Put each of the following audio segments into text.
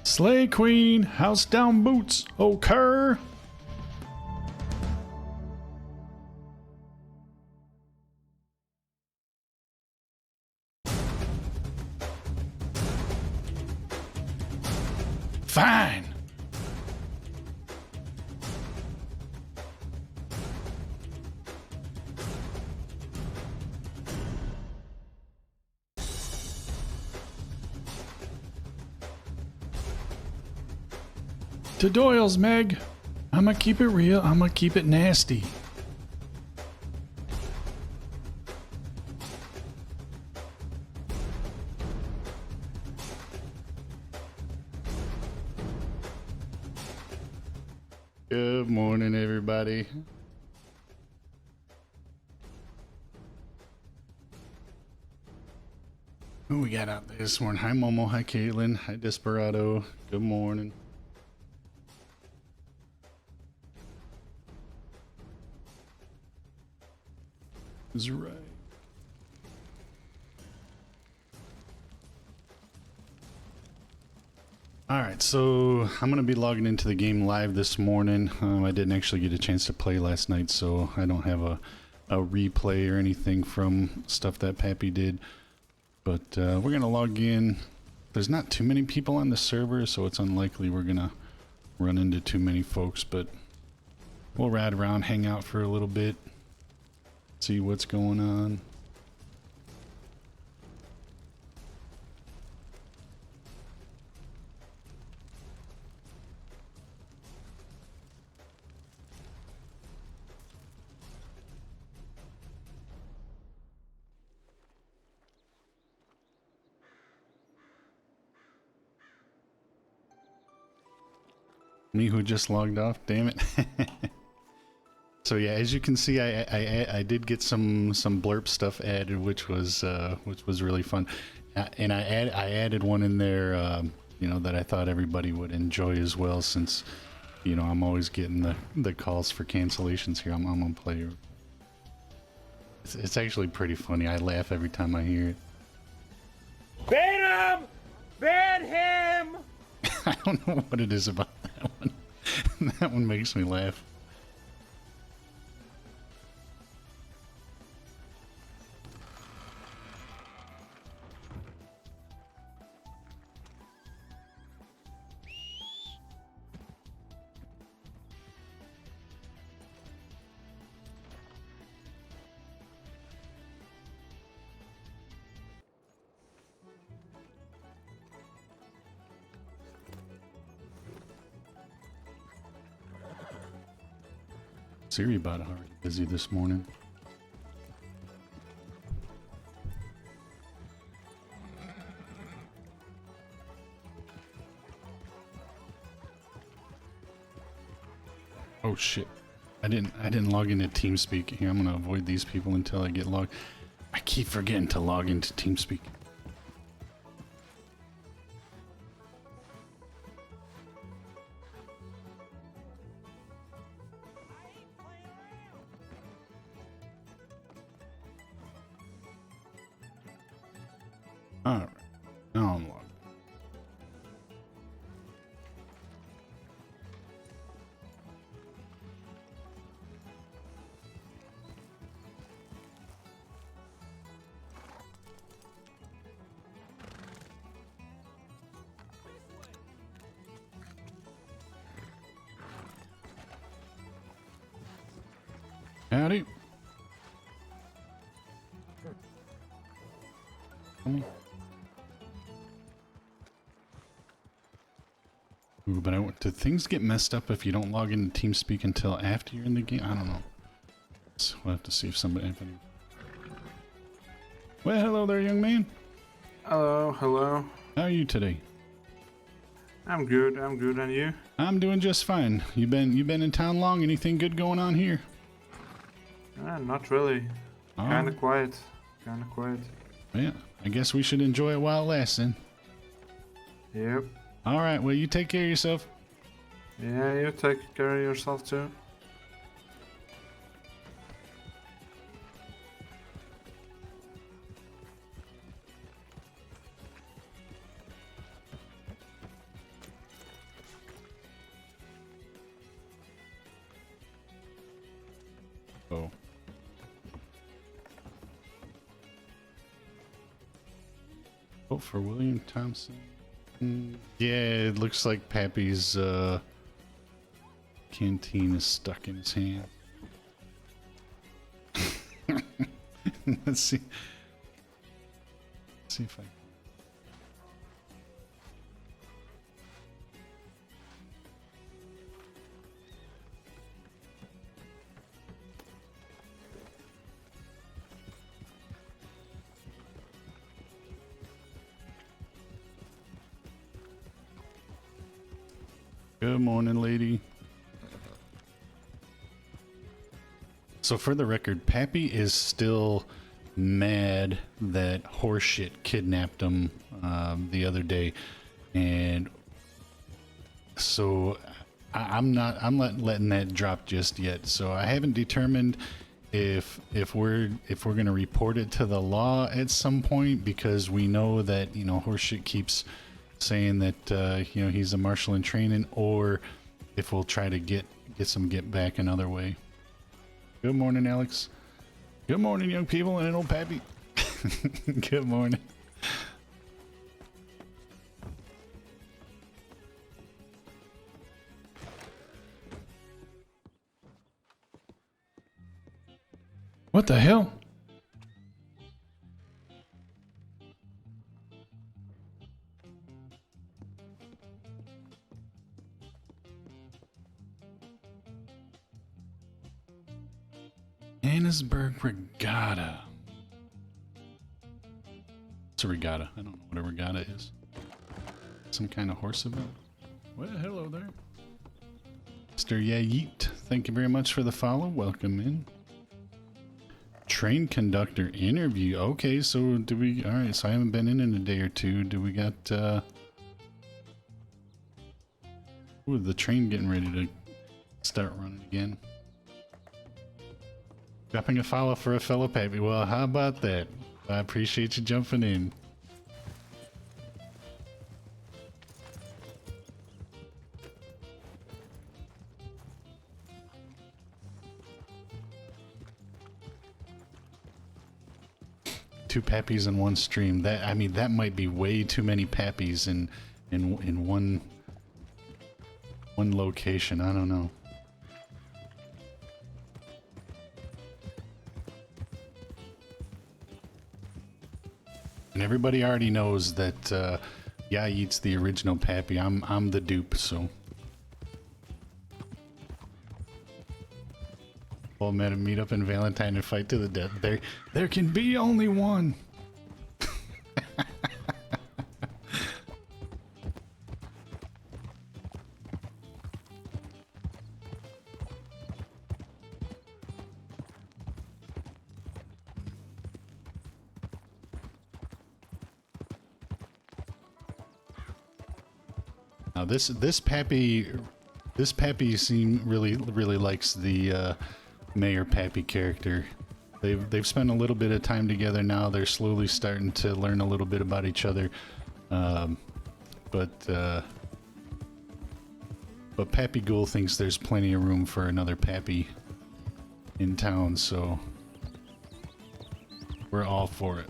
Slay Queen, house down boots, occur. Fine. To Doyle's, Meg. I'ma keep it real. I'ma keep it nasty. Good morning, everybody. Who we got out there this morning? Hi, Momo. Hi, Caitlin. Hi, Desperado. Good morning. Is right. Alright, so I'm going to be logging into the game live this morning. I didn't actually get a chance to play last night, so I don't have a replay or anything from stuff that Pappy did. But we're going to log in. There's not too many people on the server, so it's unlikely we're going to run into too many folks, but we'll ride around, hang out for a little bit, see what's going on. Me who just logged off, damn it. So yeah, as you can see, I did get some blurb stuff added, which was really fun, and I added one in there, you know, that I thought everybody would enjoy as well, since, you know, I'm always getting the calls for cancellations here. I'm gonna play. It's actually pretty funny. I laugh every time I hear it. Ban him! Ban him! I don't know what it is about that one. That one makes me laugh. Siri bot already busy this morning. Oh shit. I didn't log into TeamSpeak. Here, I'm gonna avoid these people until I get logged. I keep forgetting to log into TeamSpeak. Alright. Now I'm logged. Howdy. Come on. Ooh, but do things get messed up if you don't log into TeamSpeak until after you're in the game? I don't know. So we'll have to see if somebody... Well, hello there, young man. Hello, hello. How are you today? I'm good, and you? I'm doing just fine. You been in town long? Anything good going on here? Not really. Oh. Kinda quiet. Yeah, I guess we should enjoy it while it lasts then. Yep. Alright, well you take care of yourself. Yeah, you take care of yourself too. Oh. Vote for William Thompson. Yeah, it looks like Pappy's canteen is stuck in his hand. Let's see. Let's see if I can. Good morning, lady. So for the record, Pappy is still mad that horseshit kidnapped him the other day, and so I'm not letting that drop just yet. So I haven't determined if we're gonna report it to the law at some point, because we know that horseshit keeps saying that he's a marshal in training, or if we'll try to get some get back another way. Good morning, Alex. Good morning, young people, and an old Pappy. Good morning. What the hell? Annesburg Regatta. It's a regatta. I don't know what a regatta is. Some kind of horse event? Well, hello there. Mr. Yeet, thank you very much for the follow. Welcome in. Train conductor interview. Okay, so do we... Alright, so I haven't been in a day or two. Do we got... Ooh, the train getting ready to start running again. Dropping a follow for a fellow Pappy. Well, how about that? I appreciate you jumping in. Two Pappies in one stream. That, I mean, that might be way too many Pappies in one location. I don't know. And everybody already knows that Yeet's the original Pappy. I'm the dupe, so. Well, met a meet up in Valentine and fight to the death. There can be only one. Now this Pappy really likes the Mayor Pappy character. They've spent a little bit of time together now. They're slowly starting to learn a little bit about each other. But Pappy Goul thinks there's plenty of room for another Pappy in town, so we're all for it.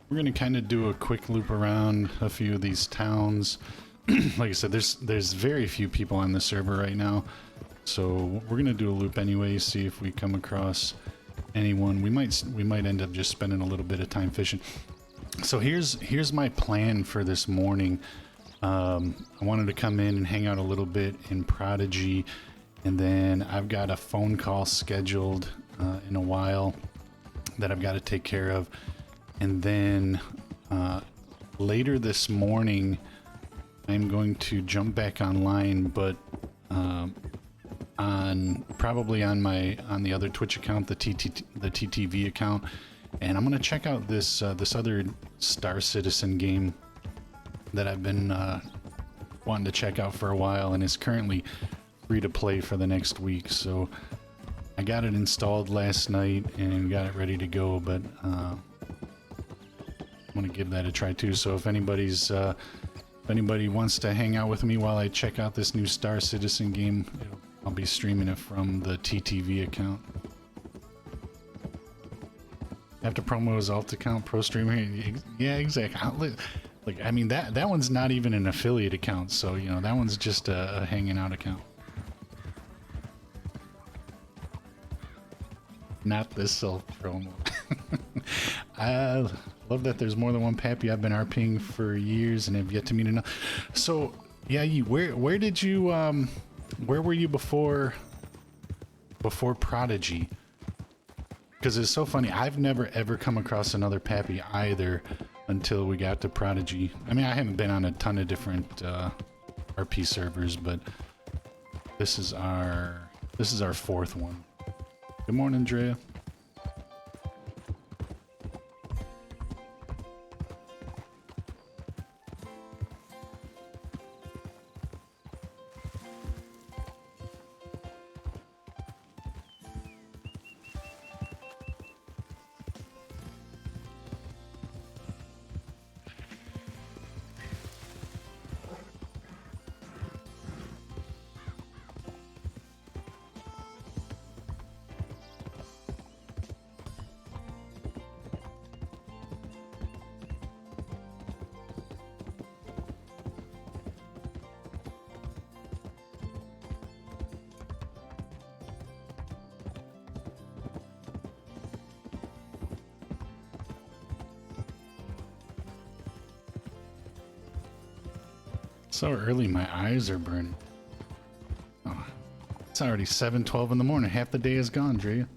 We're gonna kind of do a quick loop around a few of these towns. Like I said, there's very few people on the server right now, so we're gonna do a loop anyway, see if we come across anyone. We might end up just spending a little bit of time fishing. So here's my plan for this morning. I wanted to come in and hang out a little bit in Prodigy, and then I've got a phone call scheduled in a while that I've got to take care of. And then later this morning, I'm going to jump back online, but probably on the other Twitch account, the TTV account, and I'm gonna check out this other Star Citizen game that I've been wanting to check out for a while, and is currently free to play for the next week. So I got it installed last night and got it ready to go, but I want to give that a try too. So if anybody wants to hang out with me while I check out this new Star Citizen game, I'll be streaming it from the TTV account. Have to promo his alt account, pro streamer. Yeah, exactly. Like, I mean, that one's not even an affiliate account, so you know that one's just a hanging out account. Not this self promo. I love that there's more than one Pappy. I've been RPing for years and have yet to meet another. So yeah, where did you where were you before Prodigy? Because it's so funny, I've never ever come across another Pappy either until we got to Prodigy. I mean, I haven't been on a ton of different RP servers, but this is our fourth one. Good morning, Drea. So early, my eyes are burning. Oh, it's already 7:12 in the morning. Half the day is gone, Drea.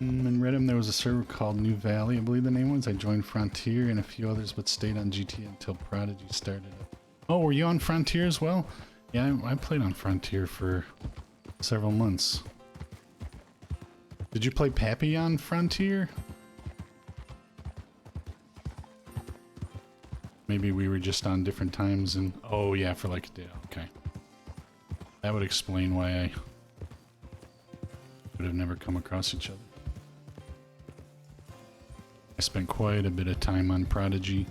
In Redham, there was a server called New Valley, I believe the name was. I joined Frontier and a few others, but stayed on GTA until Prodigy started up. Oh, were you on Frontier as well? Yeah, I played on Frontier for several months. Did you play Pappy on Frontier? Maybe we were just on different times and... Oh, yeah, for like a day. Okay. That would explain why I would have never come across each other. I spent quite a bit of time on Prodigy,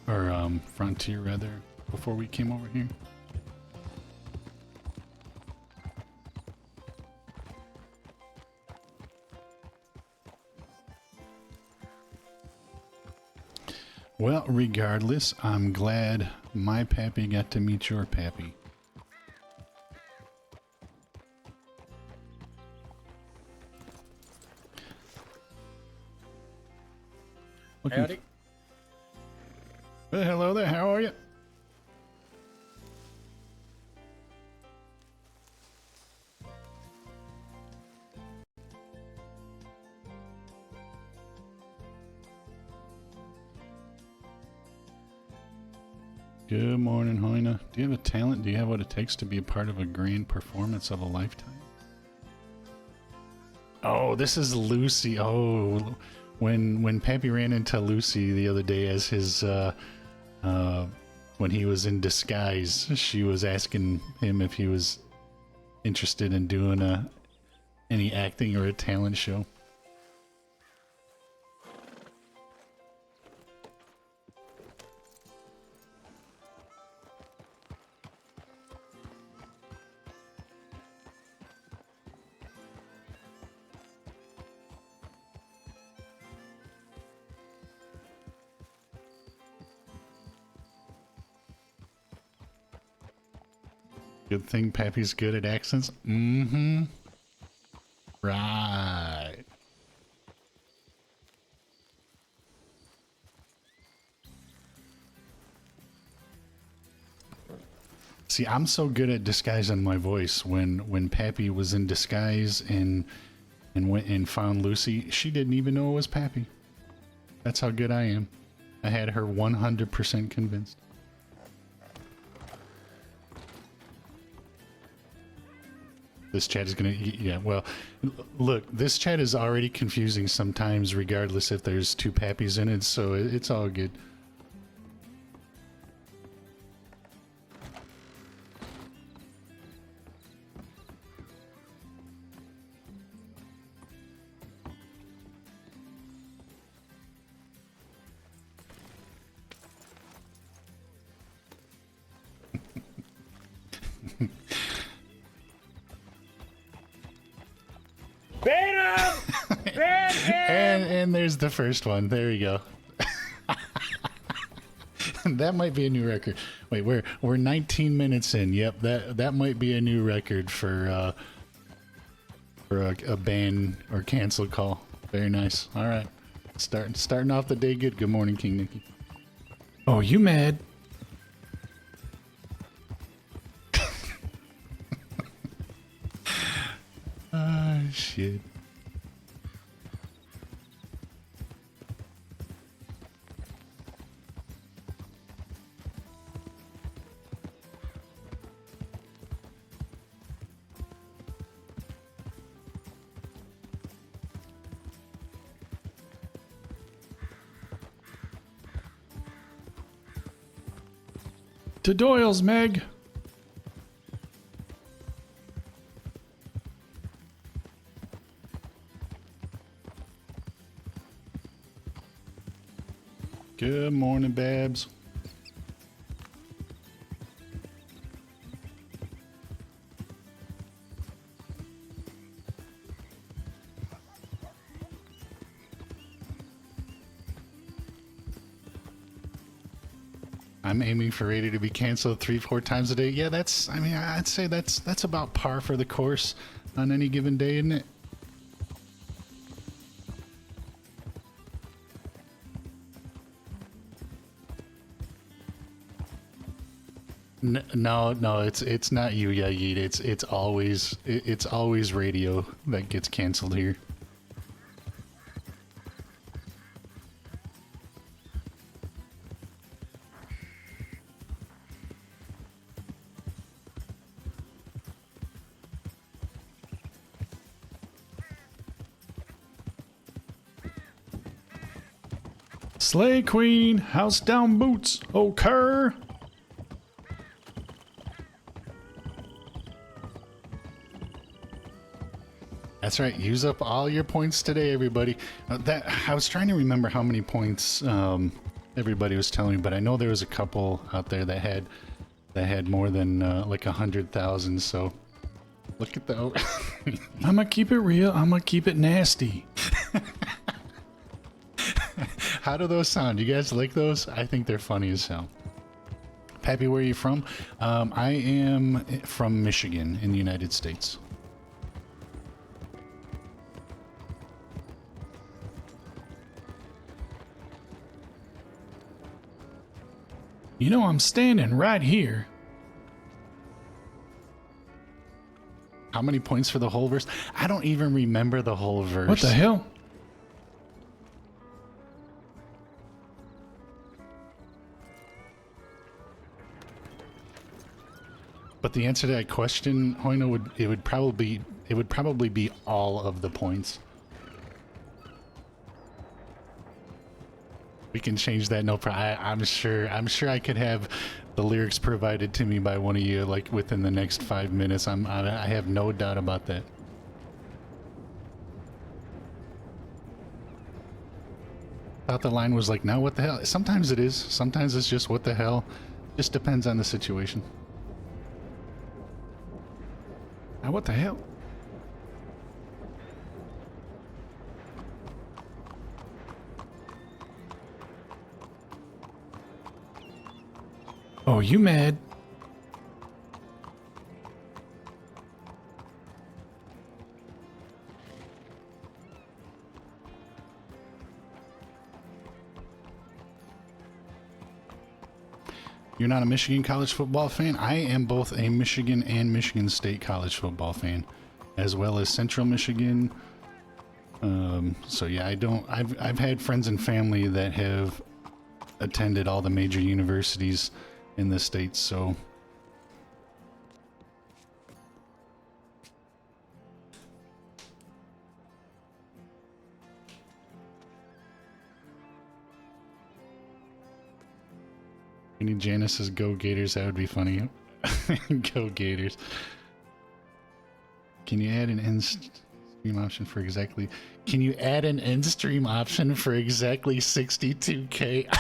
or Frontier rather, before we came over here. Well, regardless, I'm glad my Pappy got to meet your Pappy. Howdy. Well, hello there, how are you? Good morning, Hoina. Do you have a talent? Do you have what it takes to be a part of a grand performance of a lifetime? Oh, this is Lucy. Oh, when Pappy ran into Lucy the other day as his, when he was in disguise, she was asking him if he was interested in doing any acting or a talent show. Good thing Pappy's good at accents. Mm-hmm. Right. See, I'm so good at disguising my voice. When Pappy was in disguise and went and found Lucy, she didn't even know it was Pappy. That's how good I am. I had her 100% convinced. This chat is gonna, yeah, well, look, this chat is already confusing sometimes, regardless if there's two Pappies in it, so it's all good. Ban him! Ban him! And there's the first one. There we go. That might be a new record. Wait, we're 19 minutes in. Yep, that might be a new record for a ban or cancel call. Very nice. All right, starting off the day good. Good morning, King Nicky. Oh, you mad? Ah, shit. To Doyle's, Meg. Good morning, Babs. I'm aiming for radio to be canceled 3-4 times a day. Yeah, that's, I mean, I'd say that's about par for the course on any given day, isn't it? No, it's not you, Yagid. It's always radio that gets canceled here. Slay Queen, house down boots, oh cur. That's right. Use up all your points today, everybody. I was trying to remember how many points everybody was telling me, but I know there was a couple out there that had more than like 100,000. So look at that. I'm gonna keep it real. I'm gonna keep it nasty. How do those sound? You guys like those? I think they're funny as hell. Pappy, where are you from? I am from Michigan in the United States. You know, I'm standing right here. How many points for the whole verse? I don't even remember the whole verse. What the hell? But the answer to that question, Hoino, would probably be all of the points. We can change that. No problem. I'm sure I could have the lyrics provided to me by one of you like within the next 5 minutes. I have no doubt about that. Thought the line was like, "Now what the hell?" Sometimes it is. Sometimes it's just what the hell. Just depends on the situation. Now what the hell? Oh, you mad? You're not a Michigan college football fan? I am both a Michigan and Michigan State college football fan, as well as Central Michigan. So yeah, I've had friends and family that have attended all the major universities in the States, so. Any Janice's Go Gators, that would be funny. Go Gators. Can you add an end stream option for exactly... Can you add an end stream option for exactly 62K?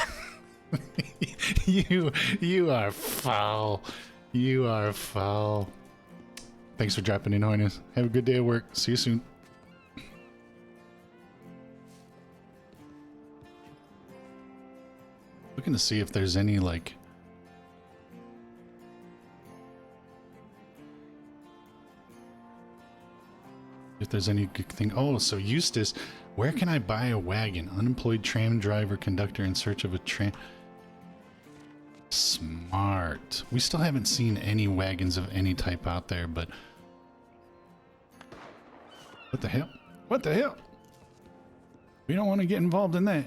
You are foul. You are foul. Thanks for dropping in, Hoynes. Have a good day at work. See you soon. Looking to see if there's any, like... If there's any good thing... Oh, so Eustace, where can I buy a wagon? Unemployed tram driver, conductor in search of a tram... Smart. We still haven't seen any wagons of any type out there, but... What the hell? What the hell? We don't want to get involved in that.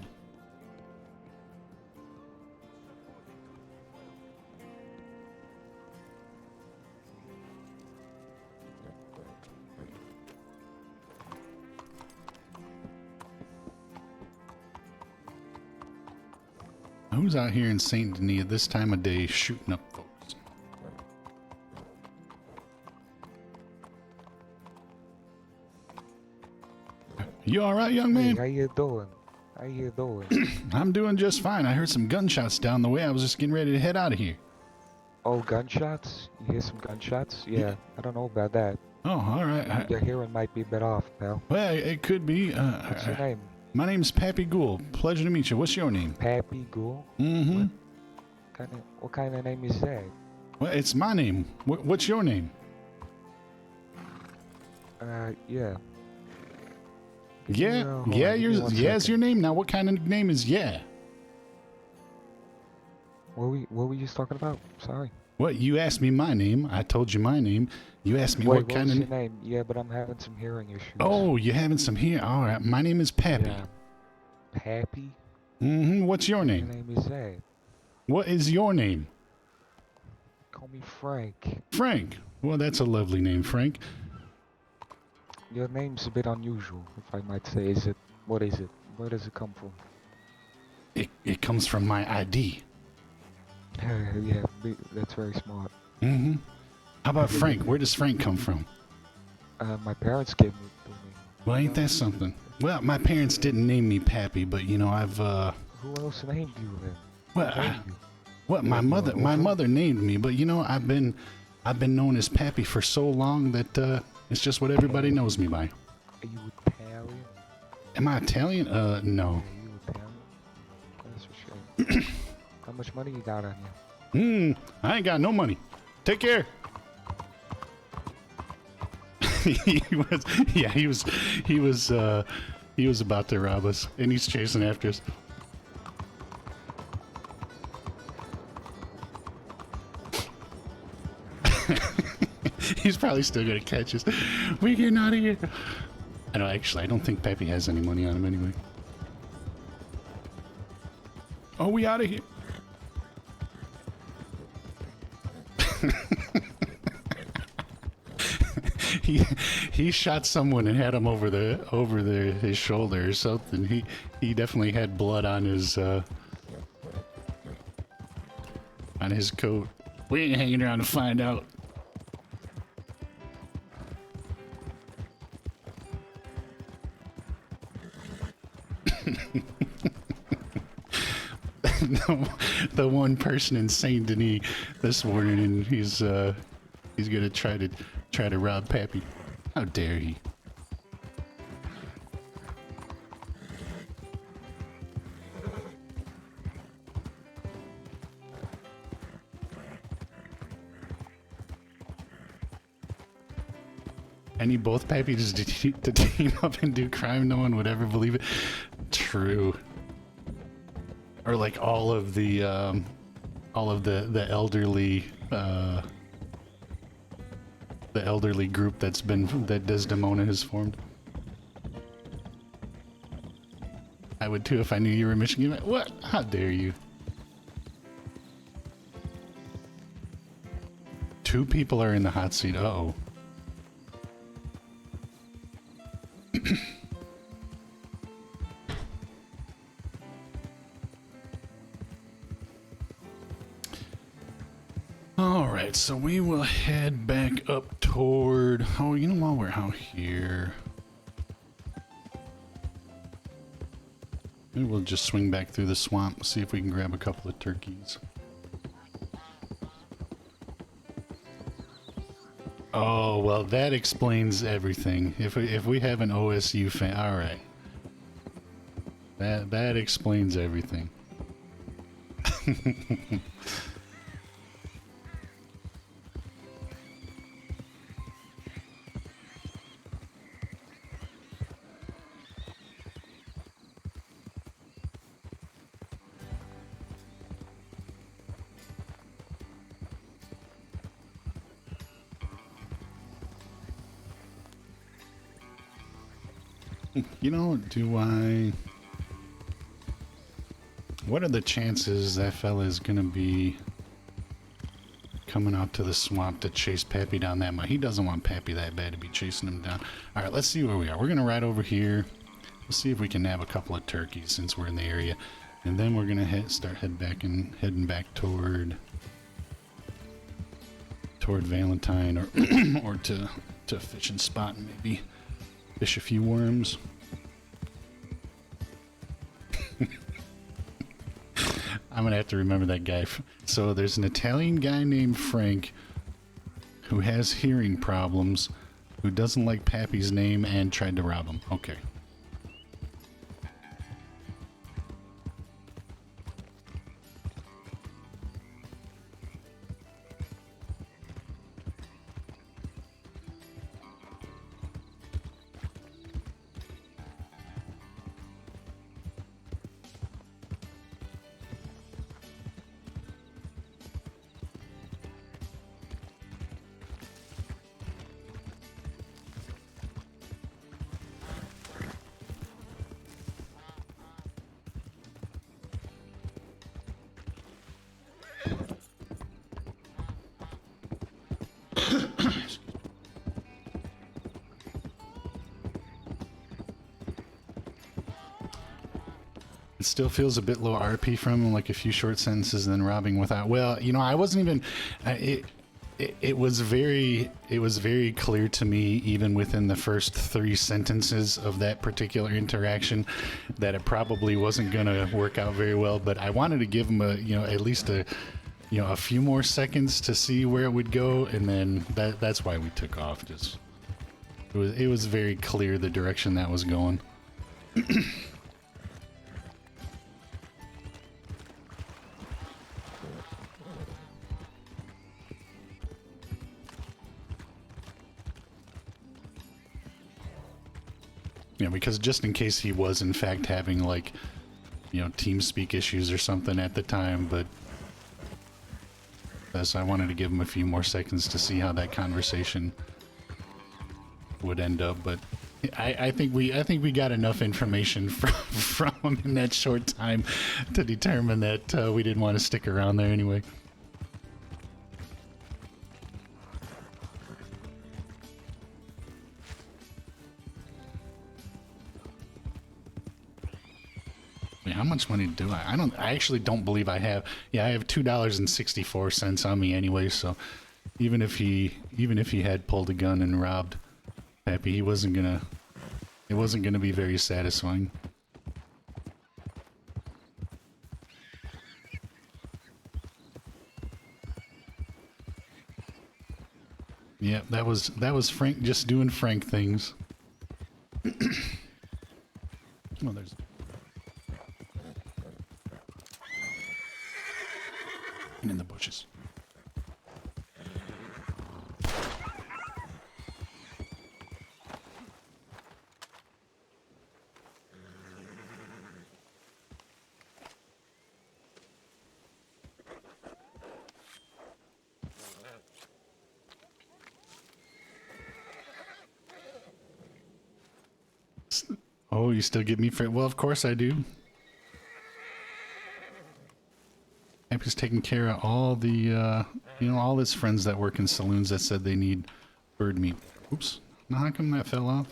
Who's out here in Saint Denis at this time of day shooting up folks? You all right, young man? Hey, how you doing? How you doing? I'm doing just fine. I heard some gunshots down the way. I was just getting ready to head out of here. Oh, gunshots? You hear some gunshots? Yeah, I don't know about that. Oh, all right. Your hearing might be a bit off, pal. Well, it could be. What's your name? My name's Pappy Goul. Pleasure to meet you. What's your name? Pappy Goul? Mm-hmm. What kind of name is that? Well, it's my name. What's your name? Yeah. It's your name. Now, what kind of name is yeah? What were you just talking about? Sorry. What? You asked me my name. I told you my name. You asked me what kind of your name? Yeah, but I'm having some hearing issues. Oh, you're having some here. All right. My name is Pappy. Yeah. Pappy? Mm-hmm. What's your name? What name is that? What is your name? Call me Frank. Frank. Well, that's a lovely name, Frank. Your name's a bit unusual, if I might say. What is it? Where does it come from? It comes from my ID. Yeah, that's very smart. Mm-hmm. How about Frank? Where does Frank come from? My parents gave it to me. Well, ain't that something? Well, my parents didn't name me Pappy, but you know, I've Who else named you then? My mother named me, but you know, I've been known as Pappy for so long that it's just what everybody knows me by. Are you Italian? Am I Italian? No. Are you Italian? How much money you got on you? I ain't got no money. Take care. he was about to rob us, and he's chasing after us. He's probably still gonna catch us. We're getting out of here. I don't think Pappy has any money on him anyway. Oh, we out of here. He shot someone and had him over his shoulder or something. He definitely had blood on his coat. We ain't hanging around to find out. The one person in Saint Denis this morning, and he's gonna try to rob Pappy. How dare he? And both Pappy just to team up and do crime. No one would ever believe it. True. Or like all of the elderly group that Desdemona has formed. I would too if I knew you were a Michigan. What? How dare you? Two people are in the hot seat. Uh-oh. Alright, so we will head back up toward... Oh, you know, while we're out here... Maybe we'll just swing back through the swamp, see if we can grab a couple of turkeys. Oh, well, that explains everything. If we have an OSU fan... Alright. That explains everything. You know, what are the chances that fella is gonna be coming out to the swamp to chase Pappy down that much? He doesn't want Pappy that bad to be chasing him down. Alright, let's see where we are. We're gonna ride over here. Let's see if we can nab a couple of turkeys since we're in the area. And then we're gonna heading back toward Valentine or to a fishing spot and maybe fish a few worms. I'm gonna have to remember that guy. So there's an Italian guy named Frank who has hearing problems, who doesn't like Pappy's name and tried to rob him. Okay. It still feels a bit low RP from him, like a few short sentences and then robbing without... Well, you know, I wasn't even... It was very clear to me, even within the first 3 sentences of that particular interaction, that it probably wasn't going to work out very well. But I wanted to give him at least a few more seconds to see where it would go, and then that's why we took off. Just it was very clear the direction that was going. You know, because just in case he was in fact having like, you know, TeamSpeak issues or something at the time, but so I wanted to give him a few more seconds to see how that conversation would end up. But I think we got enough information from him in that short time to determine that we didn't want to stick around there anyway. How much money do I? I actually don't believe I have. Yeah, I have $2.64 on me anyway. So even if he had pulled a gun and robbed Pappy, it wasn't gonna be very satisfying. Yeah, that was Frank just doing Frank things. Oh, there's. In the bushes. Oh, you still get me for... Well, of course I do. Pappy's taking care of all the, you know, all his friends that work in saloons that said they need bird meat. Oops. Now how come that fell off?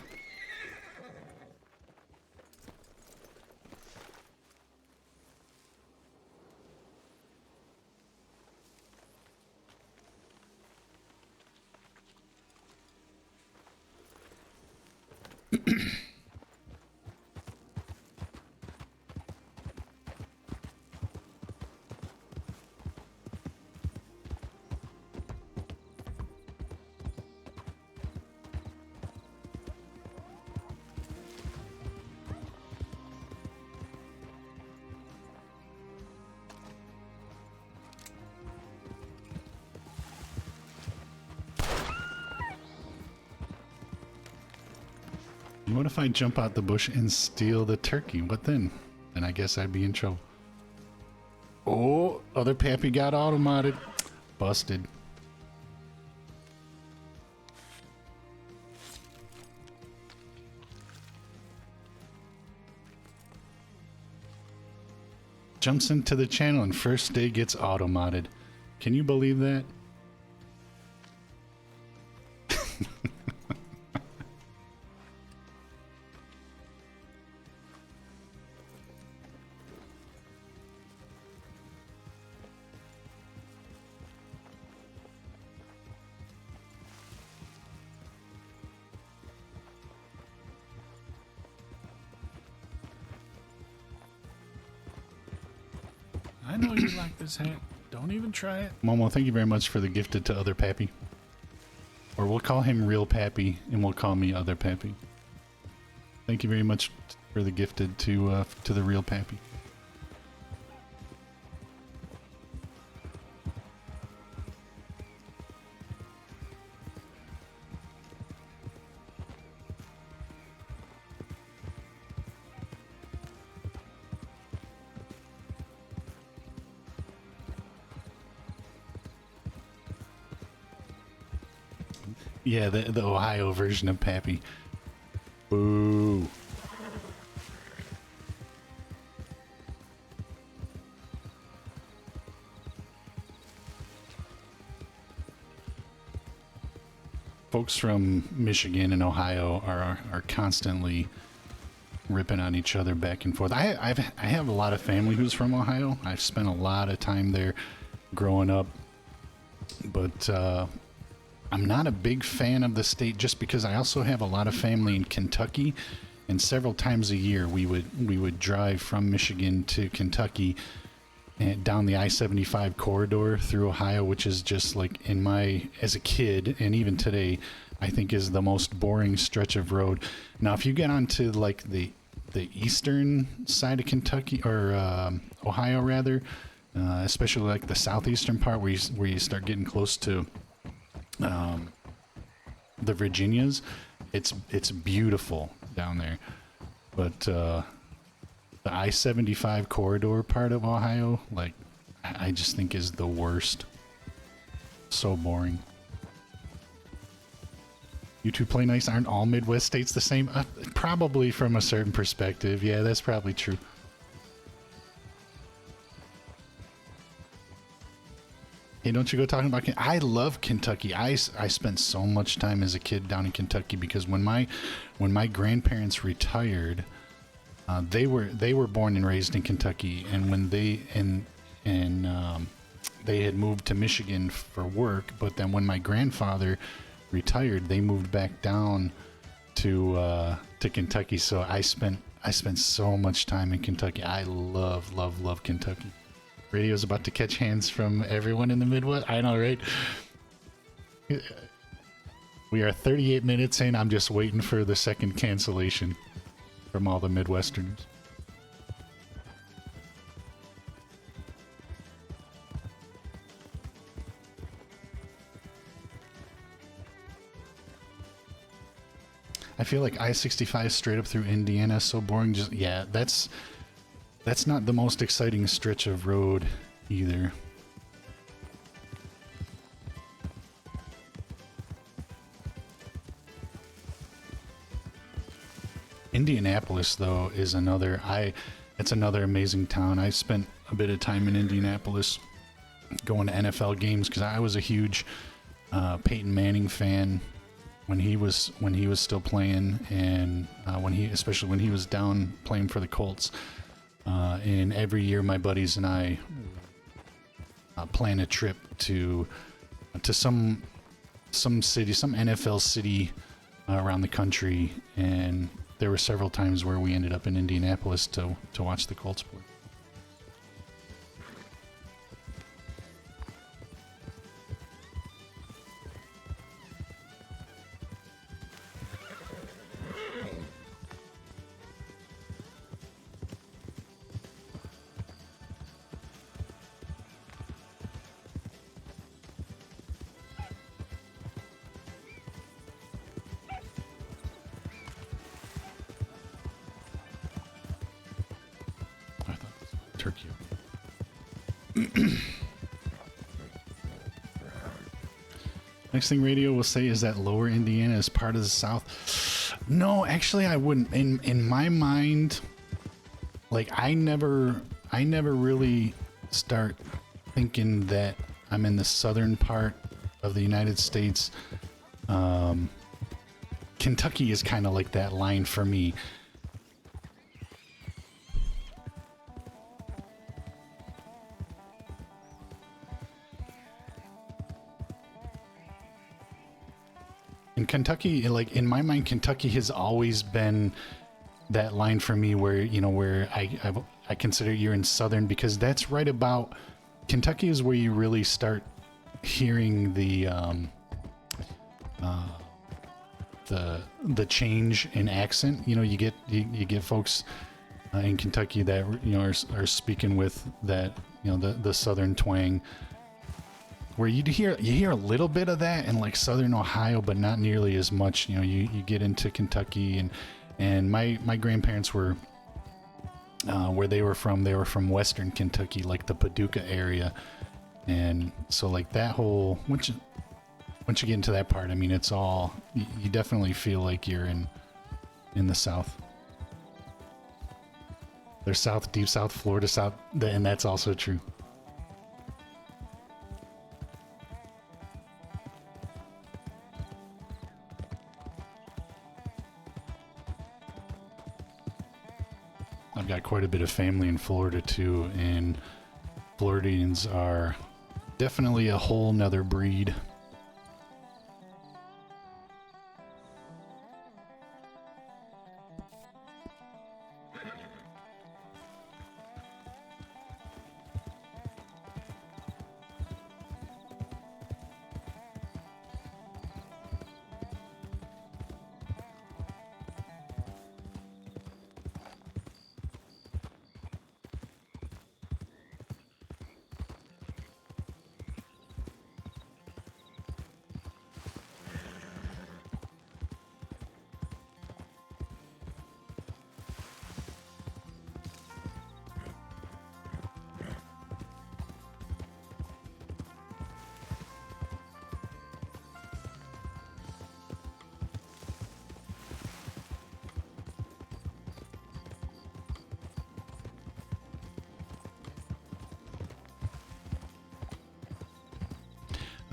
What if I jump out the bush and steal the turkey? What then? Then I guess I'd be in trouble. Oh, other Pappy got automated. Busted. Jumps into the channel and first day gets auto-modded. Can you believe that? I know you like this hat. Don't even try it. Momo, thank you very much for the gifted to other Pappy. Or we'll call him real Pappy, and we'll call me other Pappy. Thank you very much for the gifted to the real Pappy. Yeah, the Ohio version of Pappy. Boo. Folks from Michigan and Ohio are constantly ripping on each other back and forth. I have a lot of family who's from Ohio. I've spent a lot of time there growing up, but I'm not a big fan of the state just because I also have a lot of family in Kentucky, and several times a year we would drive from Michigan to Kentucky and down the I-75 corridor through Ohio, which is just like as a kid and even today, I think is the most boring stretch of road. Now, if you get onto like the eastern side of Kentucky or Ohio rather, especially like the southeastern part where you start getting close to the Virginias, it's beautiful down there. But the I-75 corridor part of Ohio, like, I just think is the worst. So boring. You two play nice. Aren't all Midwest states the same? Probably from a certain perspective. Yeah, that's probably true. Hey, don't you go talking about I love Kentucky. I spent so much time as a kid down in Kentucky because when my grandparents retired, they were born and raised in Kentucky, and when they had moved to Michigan for work, but then when my grandfather retired, they moved back down to Kentucky. So I spent so much time in Kentucky. I love Kentucky. Radio's about to catch hands from everyone in the Midwest. I know, right? We are 38 minutes in. I'm just waiting for the second cancellation from all the Midwesterners. I feel like I-65 straight up through Indiana is so boring. Just yeah, that's not the most exciting stretch of road either. Indianapolis though is another it's another amazing town. I spent a bit of time in Indianapolis going to NFL games because I was a huge Peyton Manning fan when he was still playing, and especially when he was down playing for the Colts. And every year my buddies and I plan a trip to some city, some NFL city around the country, and there were several times where we ended up in Indianapolis to watch the Colts play. Turkey. Next thing Radio will say is that Lower Indiana is part of the South. No, actually I wouldn't. In my mind, like I never really start thinking that I'm in the southern part of the United States. Kentucky is kind of like that line for me. In Kentucky, like in my mind, Kentucky has always been that line for me where, where I consider you're in southern, because that's right about Kentucky is where you really start hearing the change in accent. You get folks in Kentucky that are speaking with that the southern twang, where you hear a little bit of that in like southern Ohio, but not nearly as much. You get into Kentucky, and my grandparents were where they were from western Kentucky, like the Paducah area, and so like that whole once you get into that part, I mean, it's all you definitely feel like you're in the South. There's South, deep South, Florida South, and that's also true. I've got quite a bit of family in Florida too, and Floridians are definitely a whole nother breed.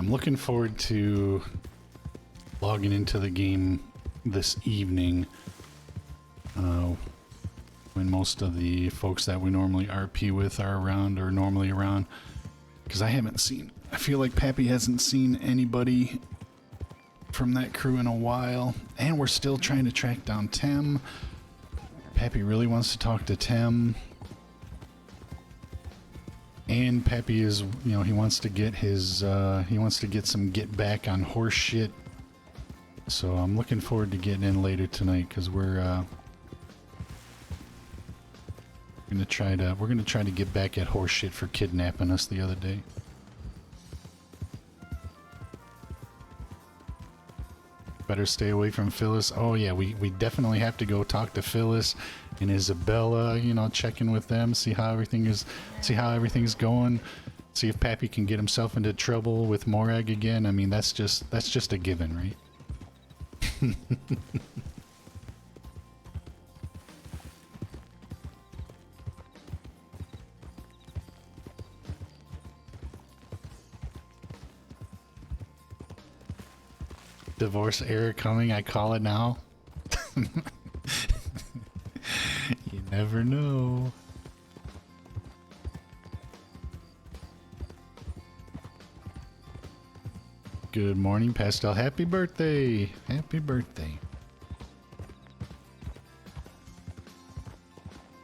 I'm looking forward to logging into the game this evening when most of the folks that we normally RP with are around or normally around, because I feel like Pappy hasn't seen anybody from that crew in a while, and we're still trying to track down Tim. Pappy really wants to talk to Tim, and Pappy is, you know, he wants to get some get back on horse shit. So I'm looking forward to getting in later tonight, because we're gonna try to get back at horse shit for kidnapping us the other day. Better stay away from Phyllis. Oh yeah, we definitely have to go talk to Phyllis and Isabella, you know, check in with them, see how everything's going, see if Pappy can get himself into trouble with Morag again. I mean, that's just a given, right? Divorce era coming, I call it now. You never know. Good morning, Pastel. Happy birthday. Happy birthday.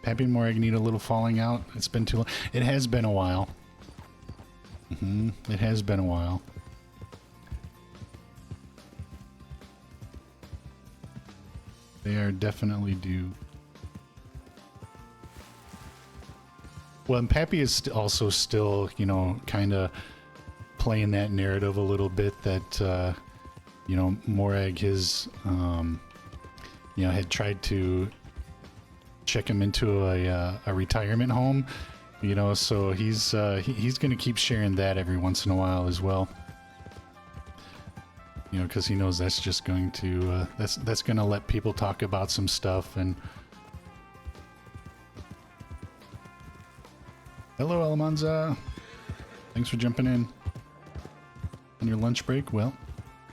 Pappy and Morag need a little falling out. It's been too long. It has been a while. It has been a while. They are definitely due. Well, and Pappy is also still, you know, kind of playing that narrative a little bit that, you know, Morag has, you know, had tried to check him into a retirement home, you know, so he's going to keep sharing that every once in a while as well. You know, because he knows that's just going to that's going to let people talk about some stuff. And hello, Alamanza. Thanks for jumping in on your lunch break. Well,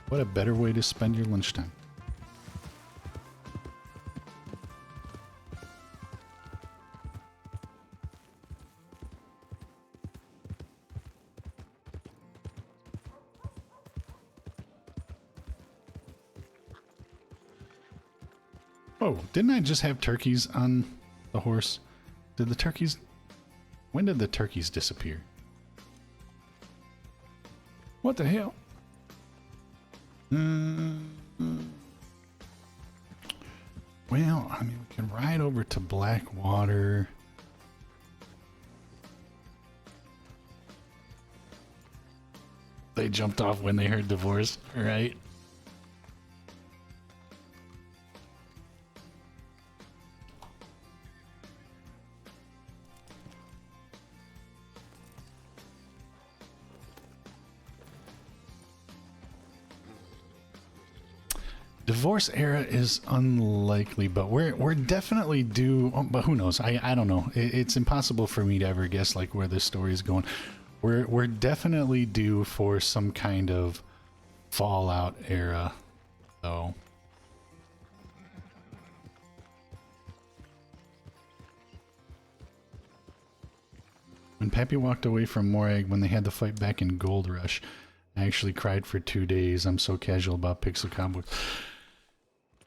what a better way to spend your lunchtime. Oh, didn't I just have turkeys on the horse? Did the turkeys... When did the turkeys disappear? What the hell? Well, I mean, we can ride over to Blackwater. They jumped off when they heard divorce, right? Divorce era is unlikely, but we're definitely due. But who knows? I don't know. It's impossible for me to ever guess like where this story is going. We're definitely due for some kind of Fallout era, though. When Pappy walked away from Morag when they had the fight back in Gold Rush, I actually cried for 2 days. I'm so casual about Pixel Cowboys.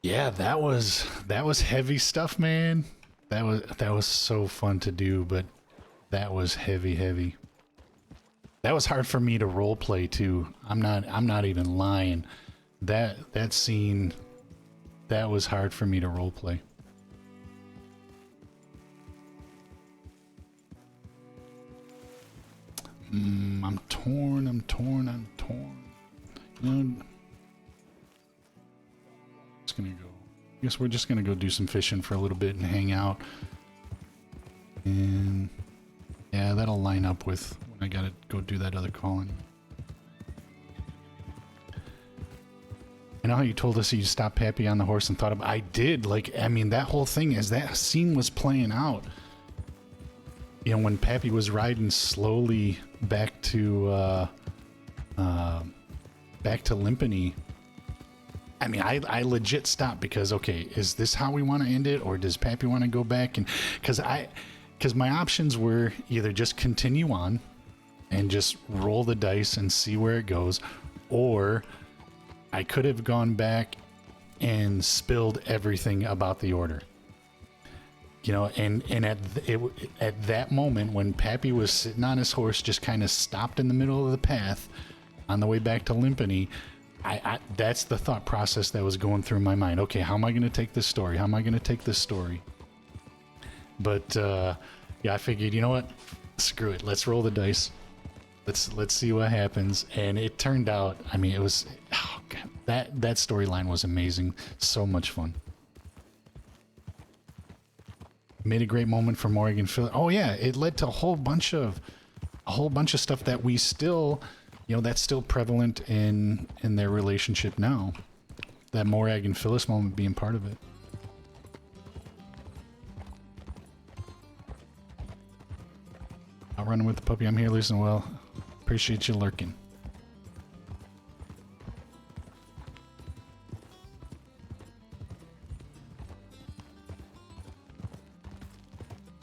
Yeah, that was heavy stuff, man. That was so fun to do, but that was heavy. That was hard for me to role play too. I'm not even lying. That scene, that was hard for me to role play. I'm torn. You know, just gonna go. I guess we're just gonna go do some fishing for a little bit and hang out. And yeah, that'll line up with when I gotta go do that other calling. I know how you told us you stopped Pappy on the horse and thought about. I did. Like, I mean, that whole thing as that scene was playing out. You know, when Pappy was riding slowly back to back to Limpany, I mean, I legit stopped because, okay, is this how we want to end it, or does Pappy want to go back? And because my options were either just continue on and just roll the dice and see where it goes, or I could have gone back and spilled everything about the order. You know, and at that moment when Pappy was sitting on his horse, just kind of stopped in the middle of the path on the way back to Limpany, I that's the thought process that was going through my mind. Okay, how am I going to take this story? How am I going to take this story? But yeah, I figured, you know what? Screw it. Let's roll the dice. Let's see what happens. And it turned out, I mean, it was, oh God, that storyline was amazing. So much fun. Made a great moment for Morgan Phil. Oh yeah, it led to a whole bunch of stuff that we still, you know, that's still prevalent in their relationship now. That Morag and Phyllis moment being part of it. Out running with the puppy. I'm here, losing well. Appreciate you lurking.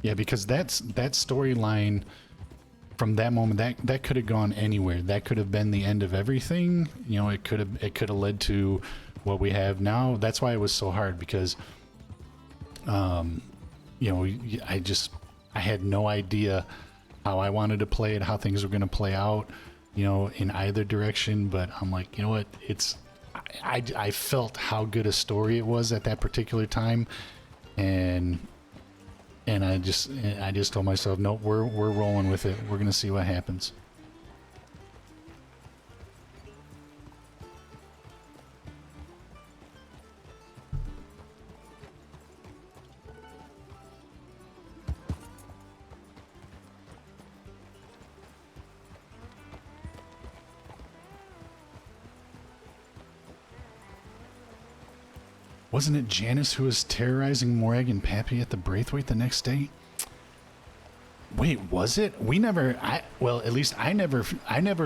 Yeah, because that storyline from that moment, that could have gone anywhere. That could have been the end of everything. You know, it could have led to what we have now. That's why it was so hard, because you know, I had no idea how I wanted to play it, how things were going to play out, you know, in either direction. But I'm like, you know what, I felt how good a story it was at that particular time, and I just told myself, nope, we're rolling with it. We're gonna see what happens. Wasn't it Janice who was terrorizing Morag and Pappy at the Braithwaite the next day? Wait, was it? Well, at least I never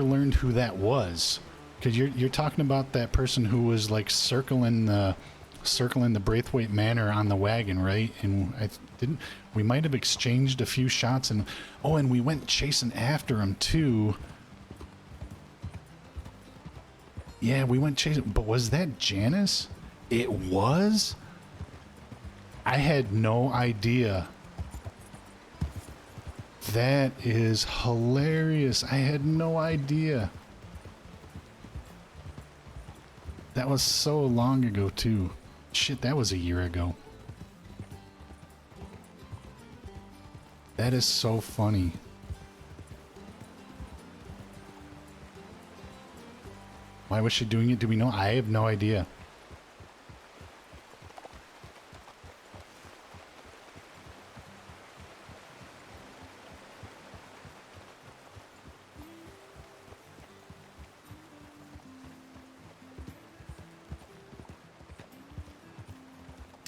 learned who that was. Because you're talking about that person who was like circling the Braithwaite Manor on the wagon, right? And we might have exchanged a few shots, and we went chasing after him too. Yeah, we went chasing, but was that Janice? It was? I had no idea. That is hilarious. I had no idea. That was so long ago too. Shit, that was a year ago. That is so funny. Why was she doing it? Do we know? I have no idea.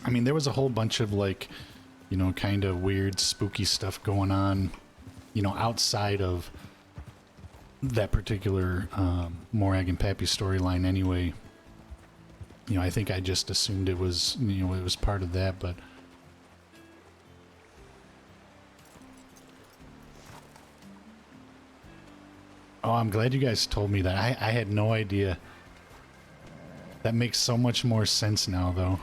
I mean, there was a whole bunch of, like, you know, kind of weird, spooky stuff going on, you know, outside of that particular Morag and Pappy storyline anyway. You know, I think I just assumed it was, you know, it was part of that, but... Oh, I'm glad you guys told me that. I had no idea. That makes so much more sense now, though.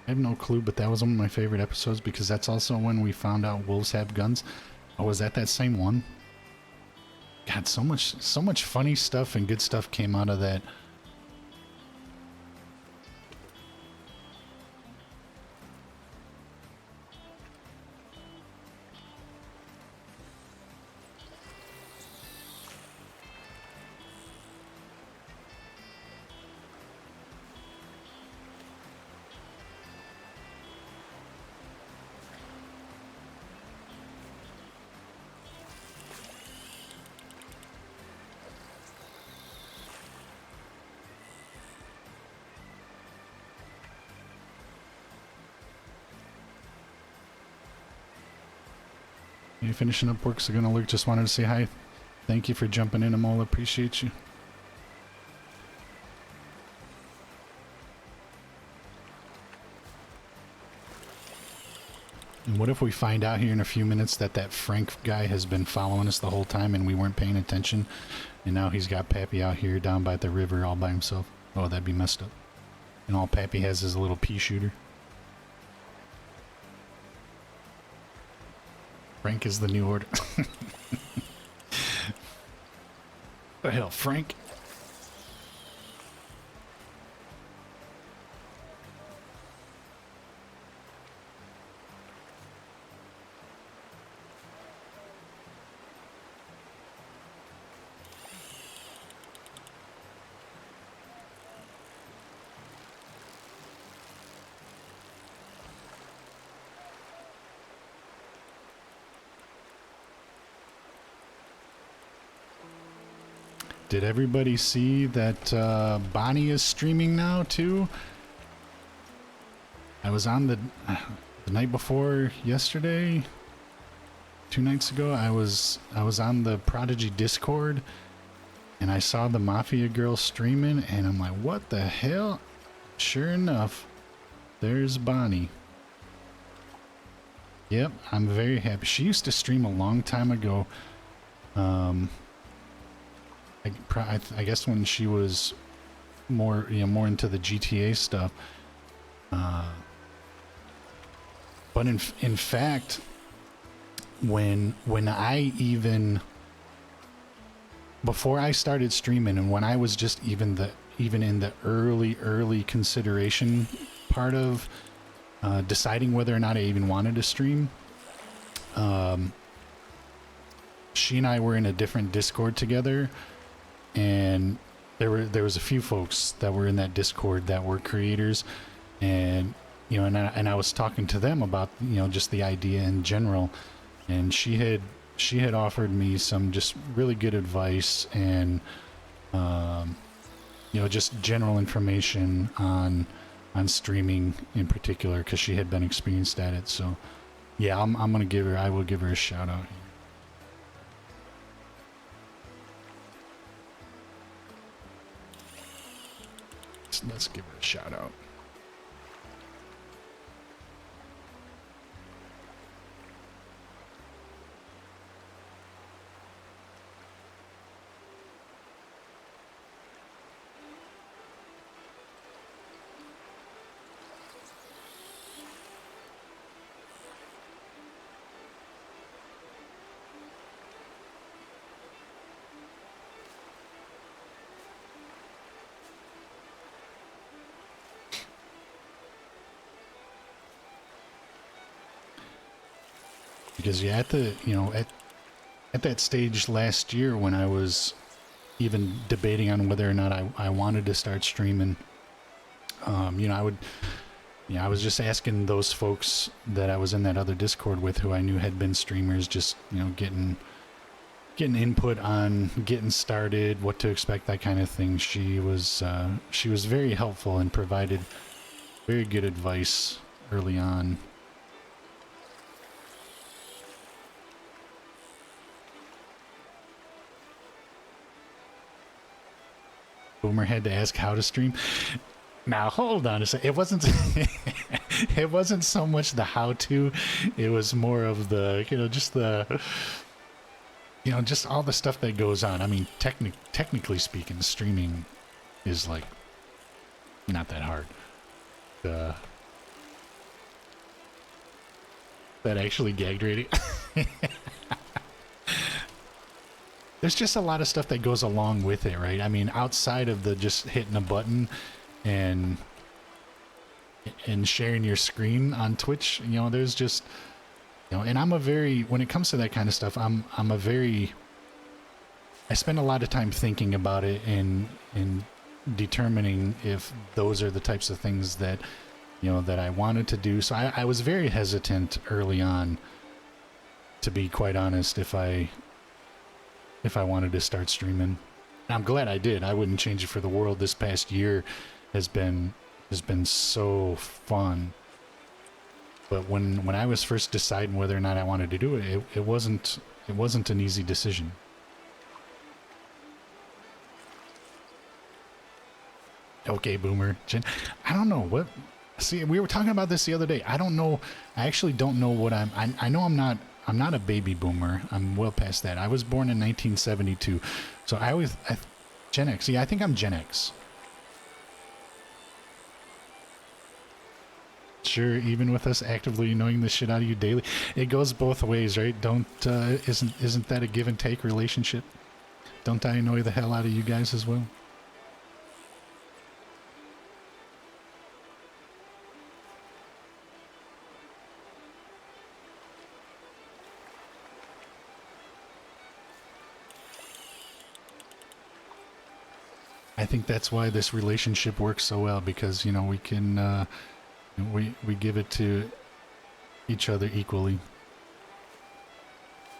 I have no clue, but that was one of my favorite episodes, because that's also when we found out wolves have guns. Oh, was that same one? God, so much funny stuff and good stuff came out of that. You finishing up work, so gonna look. Just wanted to say hi. Thank you for jumping in, Amol. Appreciate you. And what if we find out here in a few minutes that that Frank guy has been following us the whole time and we weren't paying attention, and now he's got Pappy out here down by the river all by himself? Oh, that'd be messed up. And all Pappy has is a little pea shooter. Frank is the new order. The hell, Frank? Did everybody see that Bonnie is streaming now too? I was on the night before yesterday, 2 nights ago. I was on the Prodigy Discord, and I saw the Mafia girl streaming, and I'm like, what the hell? Sure enough, there's Bonnie. Yep, I'm very happy. She used to stream a long time ago. I guess when she was more, more into the GTA stuff. But in fact, when I before I started streaming, and when I was just even in the early consideration part of deciding whether or not I even wanted to stream, she and I were in a different Discord together. And there was a few folks that were in that Discord that were creators, and and I was talking to them about just the idea in general, and she had offered me some just really good advice and just general information on streaming in particular, because she had been experienced at it. So yeah, I will give her a shout out. Let's give her a shout out. Because yeah, at that stage last year when I was even debating on whether or not I wanted to start streaming, I was just asking those folks that I was in that other Discord with, who I knew had been streamers, just getting input on getting started, what to expect, that kind of thing. She was very helpful and provided very good advice early on. Boomer had to ask how to stream. Now hold on a second. It wasn't it wasn't so much the how to, it was more of the just all the stuff that goes on. I mean, technically speaking, streaming is like not that hard. That actually gagged ready. There's just a lot of stuff that goes along with it, right? I mean, outside of the just hitting a button and sharing your screen on Twitch, there's just, and when it comes to that kind of stuff, I spend a lot of time thinking about it and determining if those are the types of things that, that I wanted to do. So I was very hesitant early on, to be quite honest, if I wanted to start streaming. I'm glad I did. I wouldn't change it for the world. This past year has been so fun. But when I was first deciding whether or not I wanted to do it, it wasn't an easy decision. Okay, Boomer. I don't know what. See, we were talking about this the other day. I don't know. I actually don't know what I know I'm not a baby boomer. I'm well past that. I was born in 1972, so Gen X. Yeah, I think I'm Gen X. Sure, even with us actively annoying the shit out of you daily, it goes both ways, right? Isn't that a give and take relationship? Don't I annoy the hell out of you guys as well? I think that's why this relationship works so well, because, you know, we can, we give it to each other equally.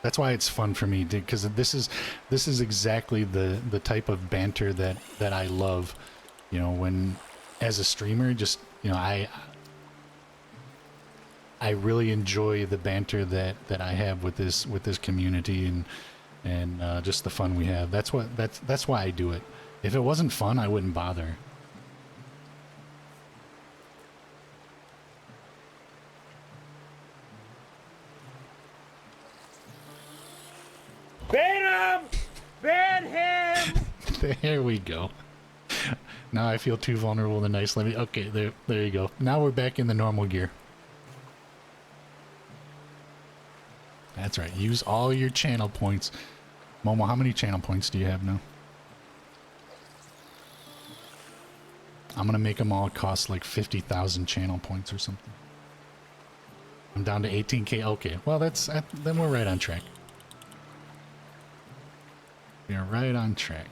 That's why it's fun for me, because this is exactly the type of banter that I love. You know, when as a streamer, just, you know, I really enjoy the banter that I have with this community and just the fun we have. That's why I do it. If it wasn't fun, I wouldn't bother. Ban him! Ban him! There we go. Now I feel too vulnerable to nice. Let me. Okay, there you go. Now we're back in the normal gear. That's right. Use all your channel points. Momo, how many channel points do you have now? I'm gonna make them all cost like 50,000 channel points or something. I'm down to 18k. Okay, well then we're right on track. We're right on track.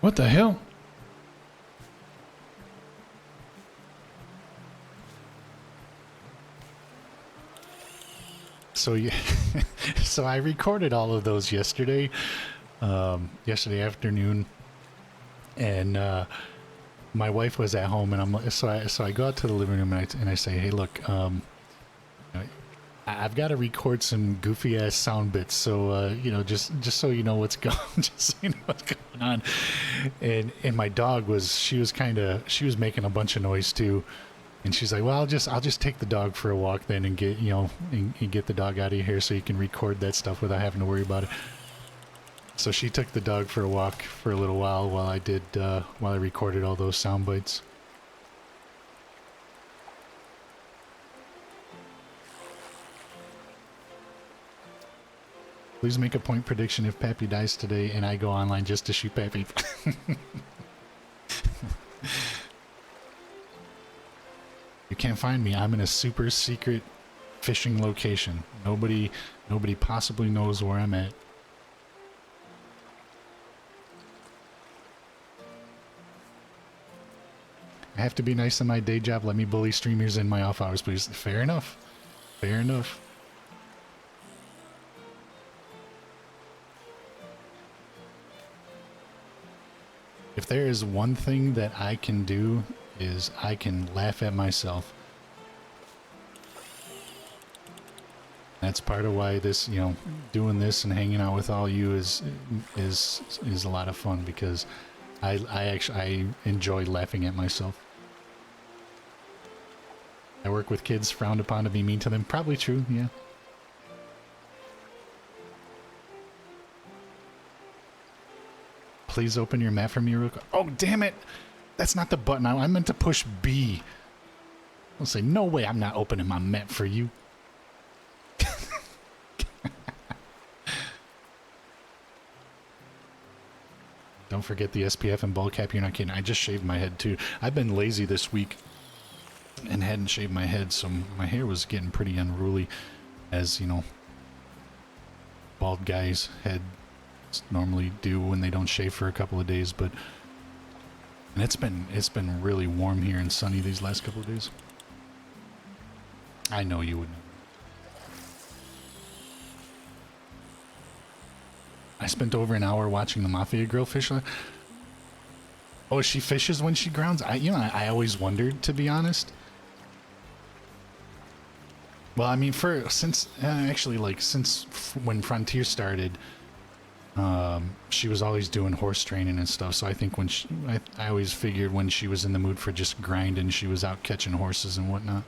What the hell? So yeah, so I recorded all of those yesterday, yesterday afternoon, and my wife was at home, and so I go out to the living room and I say, hey, look, I've got to record some goofy ass sound bits, so you know, just so you know what's going, just so you know what's going on. And my dog she was making a bunch of noise too, and she's like, well, I'll just take the dog for a walk then and get, you know, and get the dog out of here so you can record that stuff without having to worry about it. So she took the dog for a walk for a little while I recorded all those sound bites. Please make a point prediction if Pappy dies today and I go online just to shoot Pappy. You can't find me. I'm in a super secret fishing location. Nobody possibly knows where I'm at. I have to be nice in my day job. Let me bully streamers in my off hours, please. Fair enough. Fair enough. If there is one thing that I can do, is I can laugh at myself. That's part of why this, you know, doing this and hanging out with all you is a lot of fun, because I enjoy laughing at myself. I work with kids, frowned upon to be mean to them. Probably true, yeah. Please open your map for me real quick. Oh, damn it! That's not the button. I meant to push B. I'll say, no way, I'm not opening my map for you. Don't forget the SPF and ball cap. You're not kidding. I just shaved my head too. I've been lazy this week. and hadn't shaved my head, so my hair was getting pretty unruly, as you know, bald guys' heads normally do when they don't shave for a couple of days. But and it's been really warm here and sunny these last couple of days. I know you wouldn't. I spent over an hour watching the Mafia girl fish. Oh, she fishes when she grounds? I always wondered, to be honest. Well, I mean, since when Frontier started, she was always doing horse training and stuff. So I think I always figured when she was in the mood for just grinding, she was out catching horses and whatnot.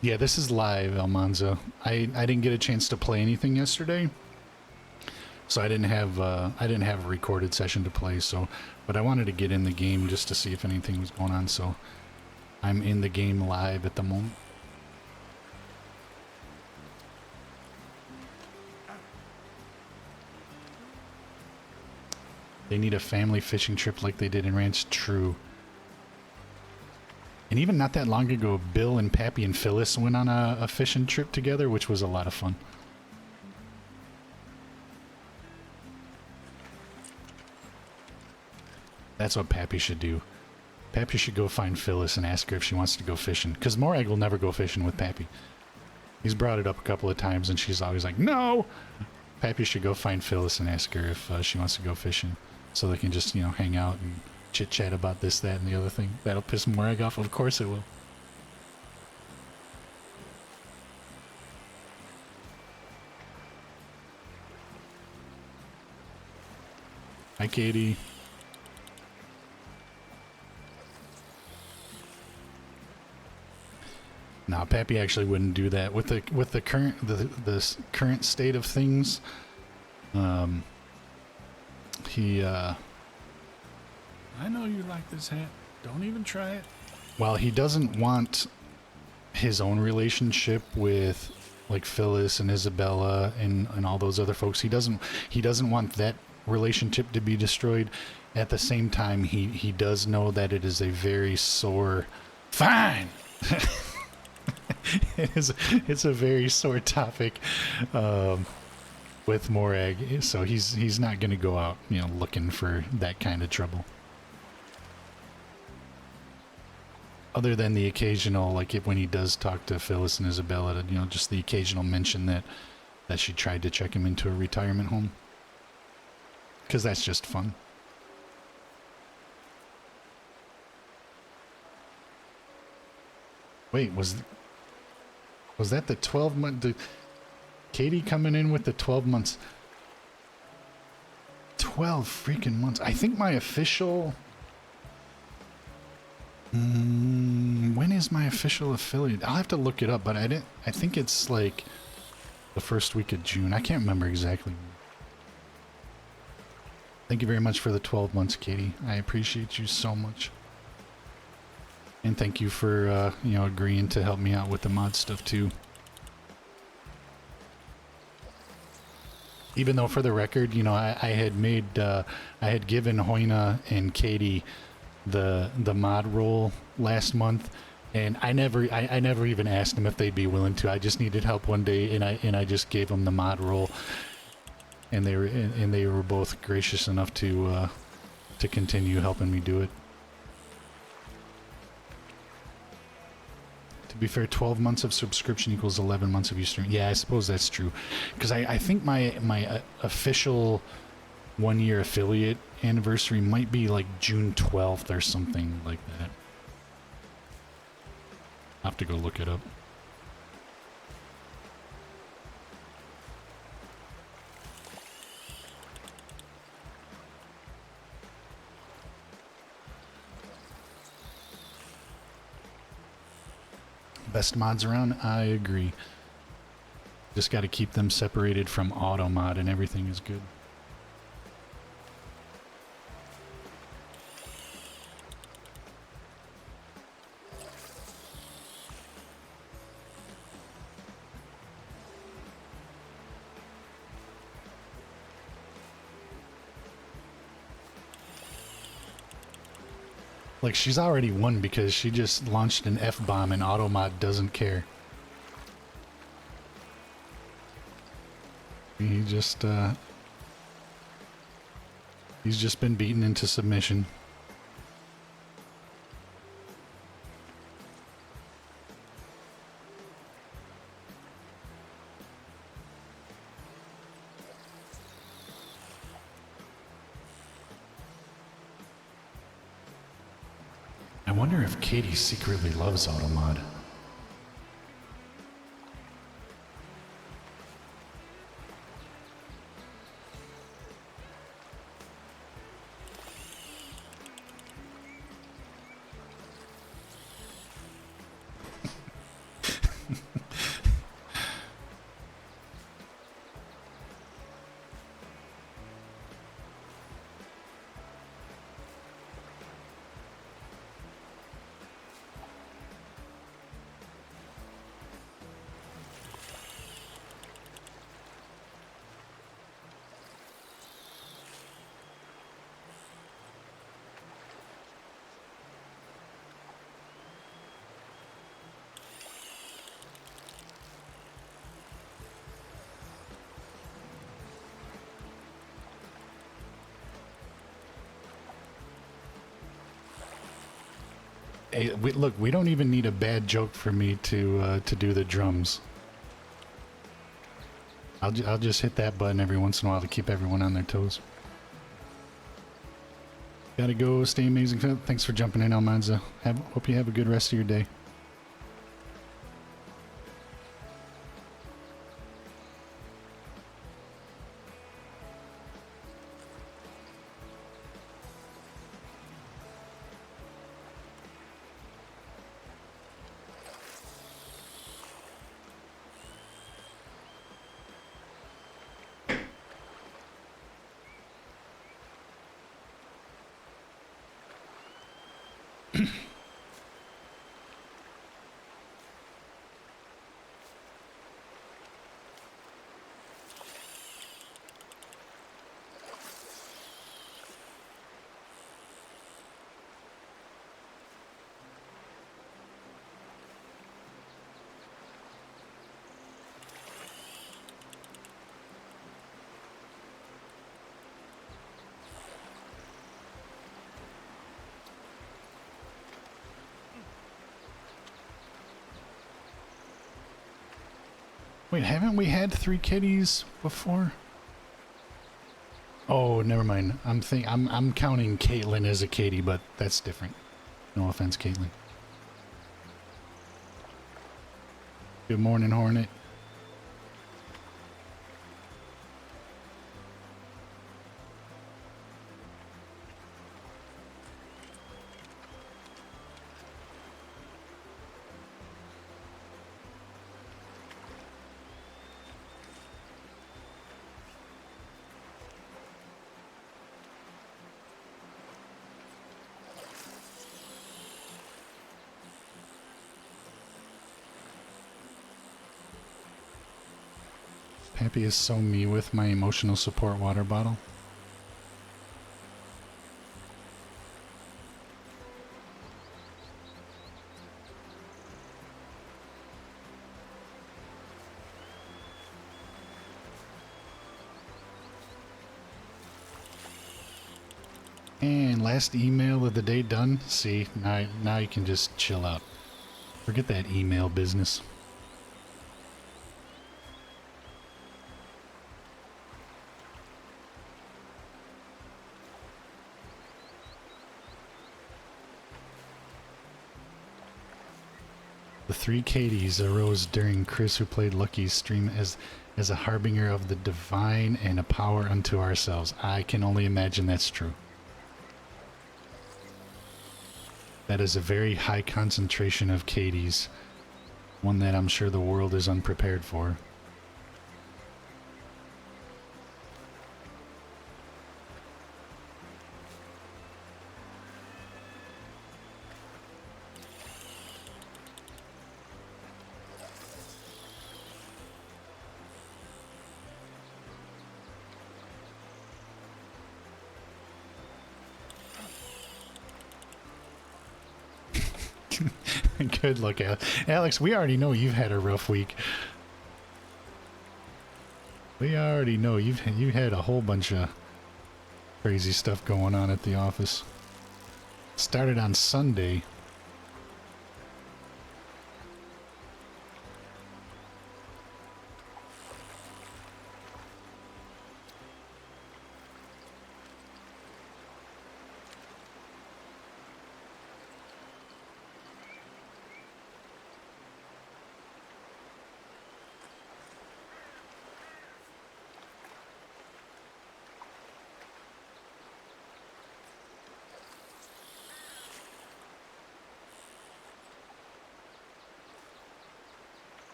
Yeah, this is live, Almanza. I didn't get a chance to play anything yesterday, so I didn't have a recorded session to play. So, but I wanted to get in the game just to see if anything was going on. So, I'm in the game live at the moment. They need a family fishing trip like they did in Ranch. True. And even not that long ago, Bill and Pappy and Phyllis went on a fishing trip together, which was a lot of fun. That's what Pappy should do. Pappy should go find Phyllis and ask her if she wants to go fishing. Because Morag will never go fishing with Pappy. He's brought it up a couple of times and she's always like, no! Pappy should go find Phyllis and ask her if she wants to go fishing. So they can just, hang out and chit-chat about this, that, and the other thing. That'll piss Morag off. Of course it will. Hi, Katie. No, Pappy actually wouldn't do that with the current state of things. I know you like this hat. Don't even try it. Well, he doesn't want his own relationship with like Phyllis and Isabella and all those other folks. He doesn't want that relationship to be destroyed. At the same time, he does know that it is a very sore. Fine. It's a very sore topic with Morag, so he's not going to go out, looking for that kind of trouble. Other than the occasional, like when he does talk to Phyllis and Isabella, just the occasional mention that she tried to check him into a retirement home, because that's just fun. Wait, was that the 12 month? Katie coming in with the 12 months. 12 freaking months. I think my official. When is my official affiliate? I'll have to look it up, but I think it's like the first week of June. I can't remember exactly. Thank you very much for the 12 months, Katie. I appreciate you so much. And thank you for, agreeing to help me out with the mod stuff, too. Even though, for the record, I had given Hoyna and Katie the mod role last month, and I never even asked them if they'd be willing to. I just needed help one day, and I just gave them the mod role, and they were both gracious enough to continue helping me do it. To be fair, 12 months of subscription equals 11 months of you stream. Yeah, I suppose that's true. Because I think my official 1 year affiliate anniversary might be like June 12th or something like that. I'll have to go look it up. Best mods around? I agree. Just got to keep them separated from auto mod and everything is good. Like, she's already won because she just launched an F-bomb and Automod doesn't care. He just, he's just been beaten into submission. I wonder if Katie secretly loves Automod. Hey, look, we don't even need a bad joke for me to do the drums. I'll just hit that button every once in a while to keep everyone on their toes. Gotta go. Stay amazing. Thanks for jumping in, Almanza. Hope you have a good rest of your day. Wait, haven't we had 3 kitties before? Oh, never mind. I'm counting Caitlin as a kitty, but that's different. No offense, Caitlin. Good morning, Hornet. Pappy is so me with my emotional support water bottle. And last email of the day done. See, now you can just chill out. Forget that email business. The 3 Katies arose during Chris who played Lucky's stream as a harbinger of the divine and a power unto ourselves. I can only imagine that's true. That is a very high concentration of Katies. One that I'm sure the world is unprepared for. Good luck, Alex. Alex, we already know you've had a rough week. We already know you had a whole bunch of crazy stuff going on at the office. Started on Sunday.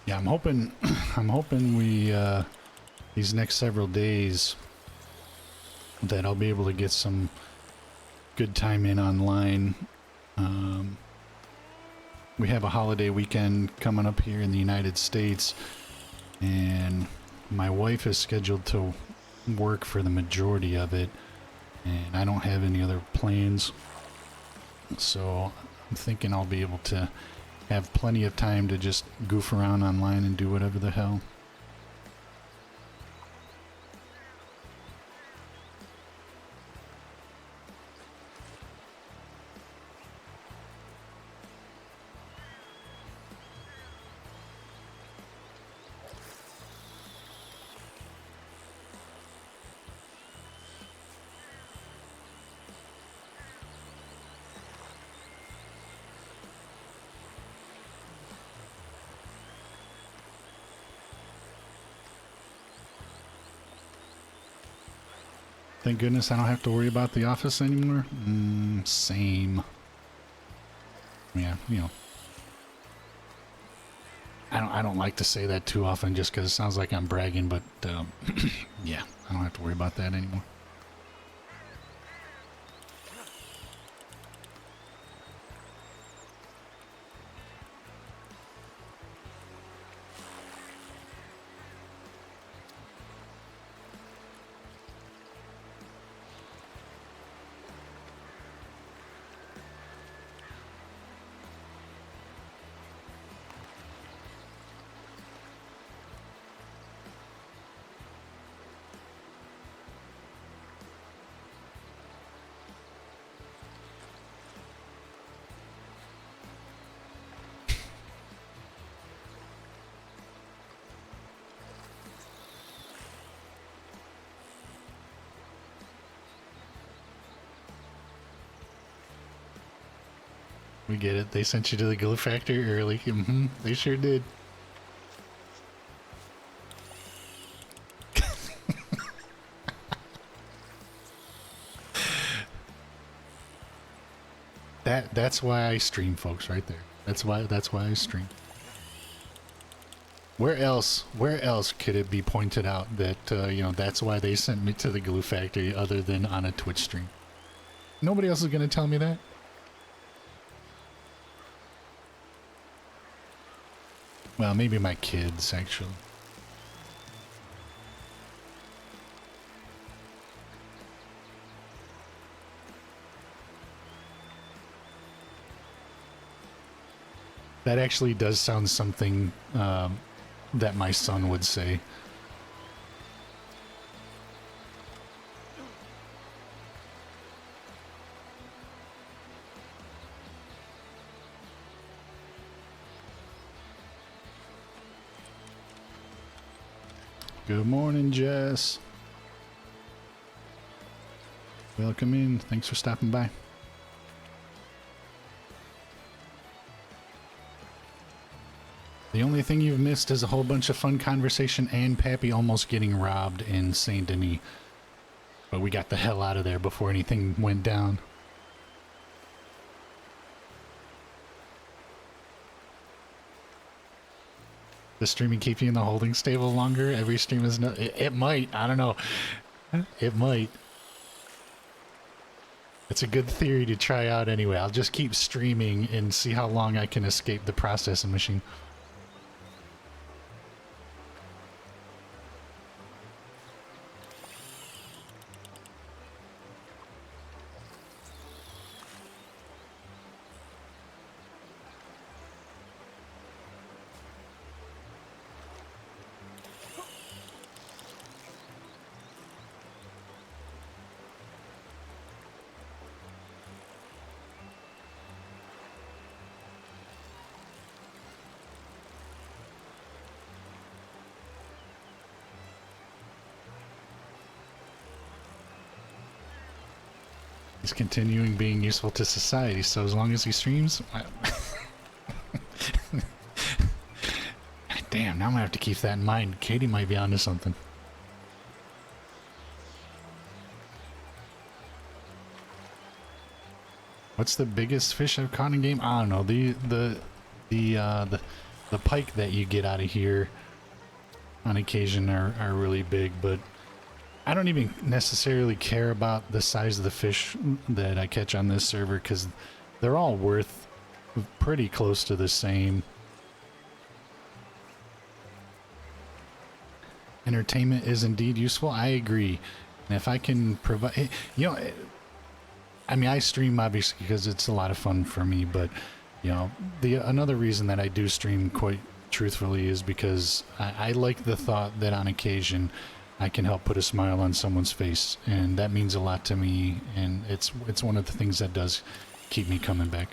Yeah, I'm hoping we, these next several days that I'll be able to get some good time in online. We have a holiday weekend coming up here in the United States, and my wife is scheduled to work for the majority of it, and I don't have any other plans. So I'm thinking I'll be able to have plenty of time to just goof around online and do whatever the hell. Thank goodness I don't have to worry about the office anymore. Same. Yeah, you know. I don't like to say that too often just because it sounds like I'm bragging, but yeah, I don't have to worry about that anymore. We get it. They sent you to the glue factory early. They sure did. That's why I stream, folks, right there. That's why I stream. Where else could it be pointed out that you know, that's why they sent me to the glue factory other than on a Twitch stream? Nobody else is going to tell me that. Well, maybe my kids, actually. That actually does sound something that my son would say. Good morning, Jess. Welcome in. Thanks for stopping by. The only thing you've missed is a whole bunch of fun conversation and Pappy almost getting robbed in Saint Denis. But we got the hell out of there before anything went down. Does streaming keep you in the holding stable longer? Every stream is no. It might. I don't know. It might. It's a good theory to try out anyway. I'll just keep streaming and see how long I can escape the processing machine. He's continuing being useful to society, so as long as he streams... Damn, now I'm gonna have to keep that in mind. Katie might be onto something. What's the biggest fish I've caught in game? I don't know. The pike that you get out of here on occasion are really big, but I don't even necessarily care about the size of the fish that I catch on this server because they're all worth pretty close to the same. Entertainment is indeed useful. I agree. And if I can provide, you know, I mean, I stream obviously because it's a lot of fun for me, but you know, another reason that I do stream quite truthfully is because I like the thought that on occasion I can help put a smile on someone's face, and that means a lot to me, and it's one of the things that does keep me coming back.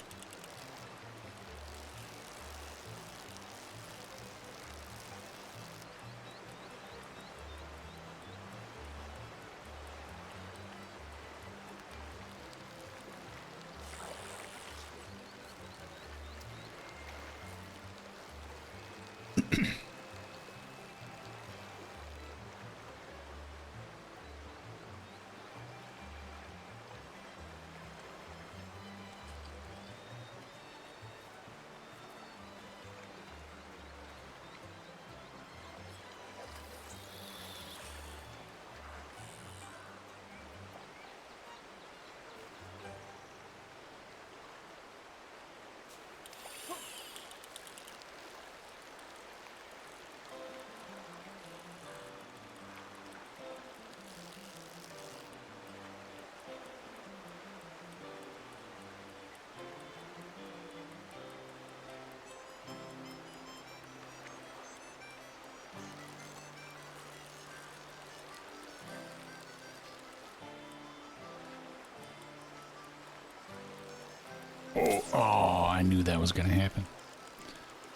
Oh, I knew that was going to happen.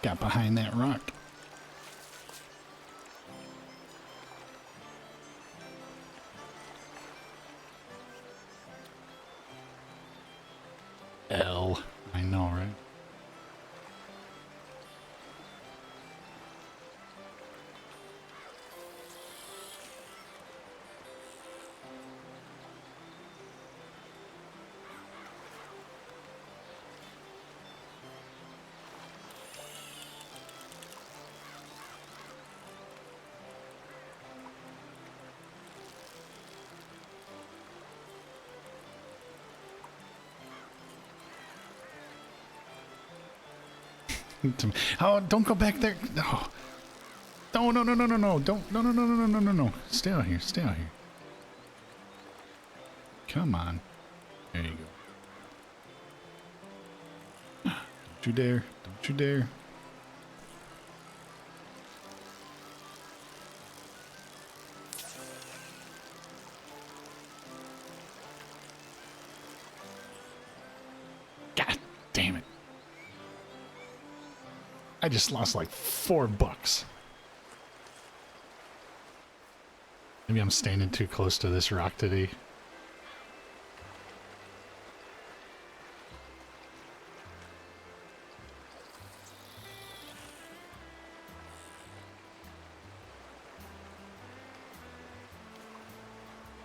Got behind that rock. L. I know, right? Oh, don't go back there. No. No, no, no, no, no, no. Don't. No, no, no, no, no, no, no, no. Stay out here. Stay out here. Come on. There you go. Don't you dare. Don't you dare. God damn it. I just lost like $4. Maybe I'm standing too close to this rock today.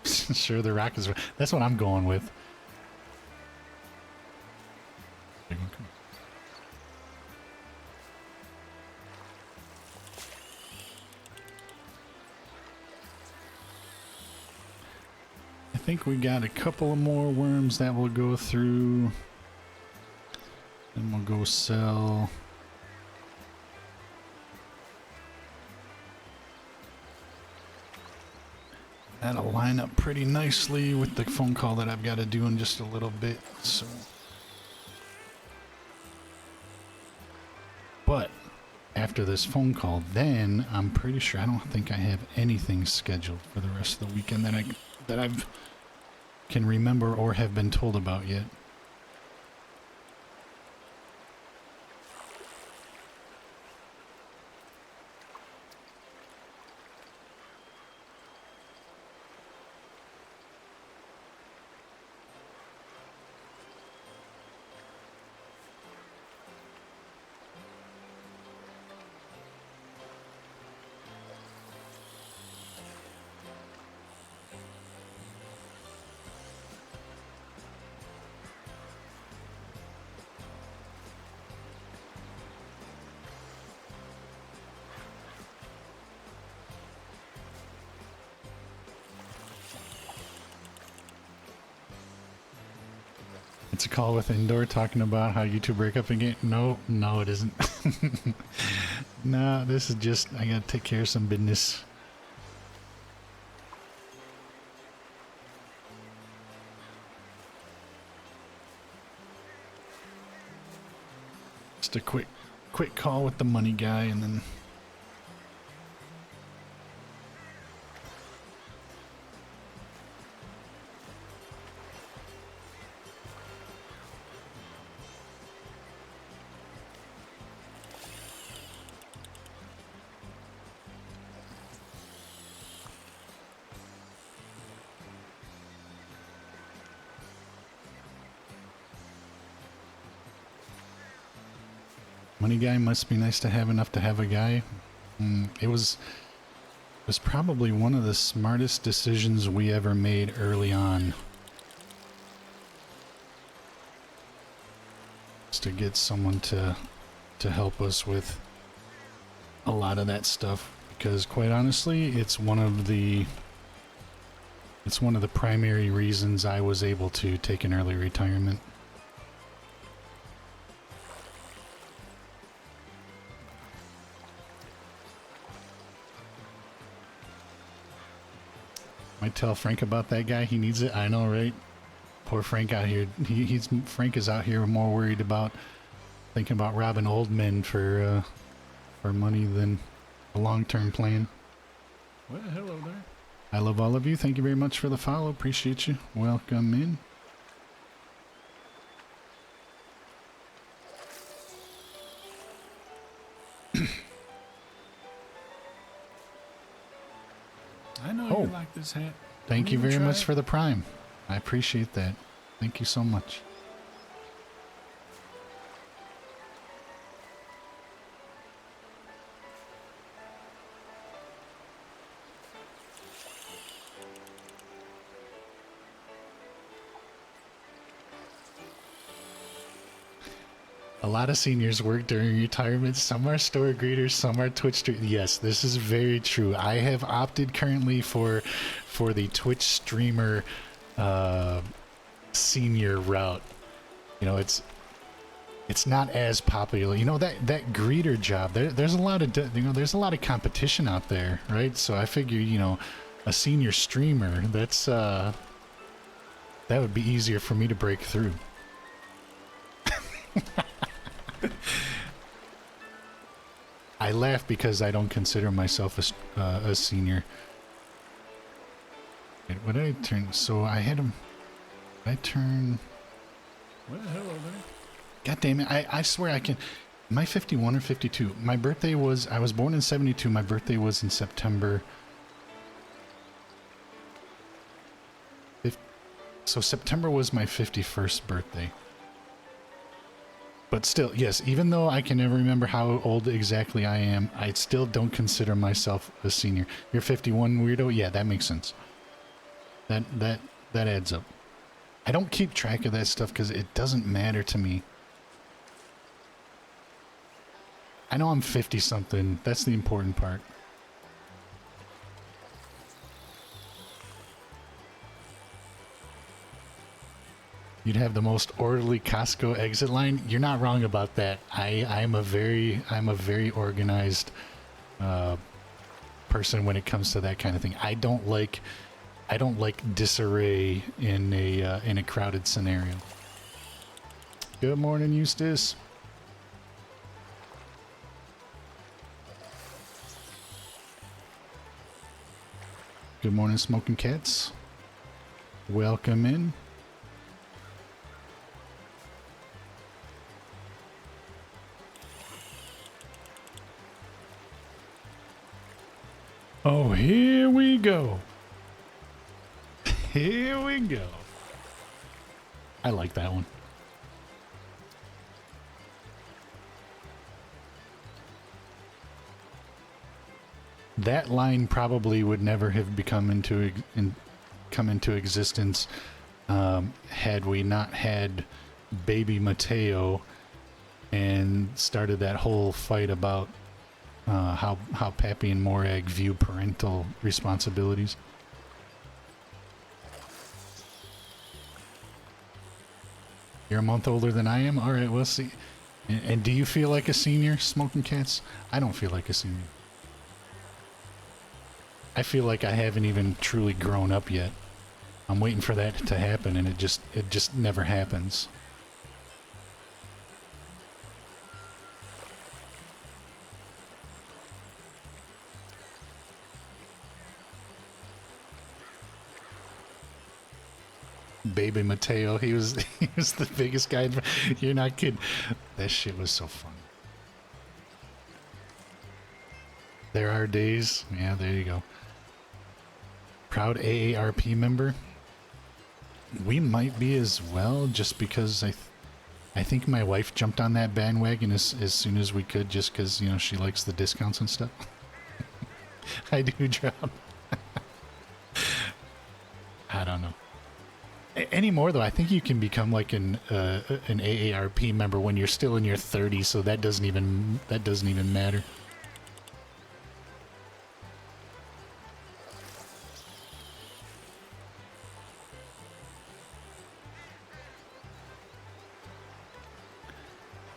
Sure, the rock is... That's what I'm going with. think we got a couple of more worms that we'll go through. Then we'll go sell. That'll line up pretty nicely with the phone call that I've got to do in just a little bit. So, but after this phone call, then I'm pretty sure I don't think I have anything scheduled for the rest of the weekend that I've can remember or have been told about yet. It's a call with Indoor talking about how you two break up again. No, it isn't. No, this is just, I gotta take care of some business. Just a quick call with the money guy and then... Money guy must be nice to have enough to have a guy. It was probably one of the smartest decisions we ever made early on. Just to get someone to help us with a lot of that stuff, because quite honestly, it's one of the primary reasons I was able to take an early retirement. Might tell Frank about that guy. He needs it. I know, right? Poor Frank out here. Frank is out here more worried about thinking about robbing old men for money than a long-term plan. Well, hello there. I love all of you. Thank you very much for the follow. Appreciate you. Welcome in. I know you like this hat. Thank you very much for the prime. I appreciate that. Thank you so much. A lot of seniors work during retirement. Some are store greeters, some are Twitch streamers. Yes, this is very true. I have opted currently for the Twitch streamer senior route. You know, it's not as popular. You know, that greeter job. There's a lot of there's a lot of competition out there, right? So I figure, you know, a senior streamer, that would be easier for me to break through. I laugh because I don't consider myself a senior. Wait, what did I turn? So I had him. I turn. What the hell over there? God damn it! I swear I can. Am I 51 or 52? My birthday was. I was born in 72. My birthday was in September. So September was my 51st birthday. But still, yes, even though I can never remember how old exactly I am, I still don't consider myself a senior. You're 51, weirdo? Yeah, that makes sense. That adds up. I don't keep track of that stuff because it doesn't matter to me. I know I'm 50-something. That's the important part. You'd have the most orderly Costco exit line. You're not wrong about that. I'm a very organized person when it comes to that kind of thing. I don't like disarray in a crowded scenario. Good morning, Eustace. Good morning, Smoking Cats. Welcome in. Oh, here we go. Here we go. I like that one. That line probably would never have come into existence had we not had baby Mateo and started that whole fight about how Pappy and Morag view parental responsibilities. You're a month older than I am? Alright, we'll see. And do you feel like a senior, Smoking Cats? I don't feel like a senior. I feel like I haven't even truly grown up yet. I'm waiting for that to happen, and it just never happens. Baby Mateo, he was the biggest guy. You're not kidding. That shit was so fun. There are days. Yeah, there you go. Proud AARP member. We might be as well, just because I think my wife jumped on that bandwagon as soon as we could, just because, you know, she likes the discounts and stuff. I do drop. I don't know. Anymore though, I think you can become like an AARP member when you're still in your 30s, so that doesn't even matter.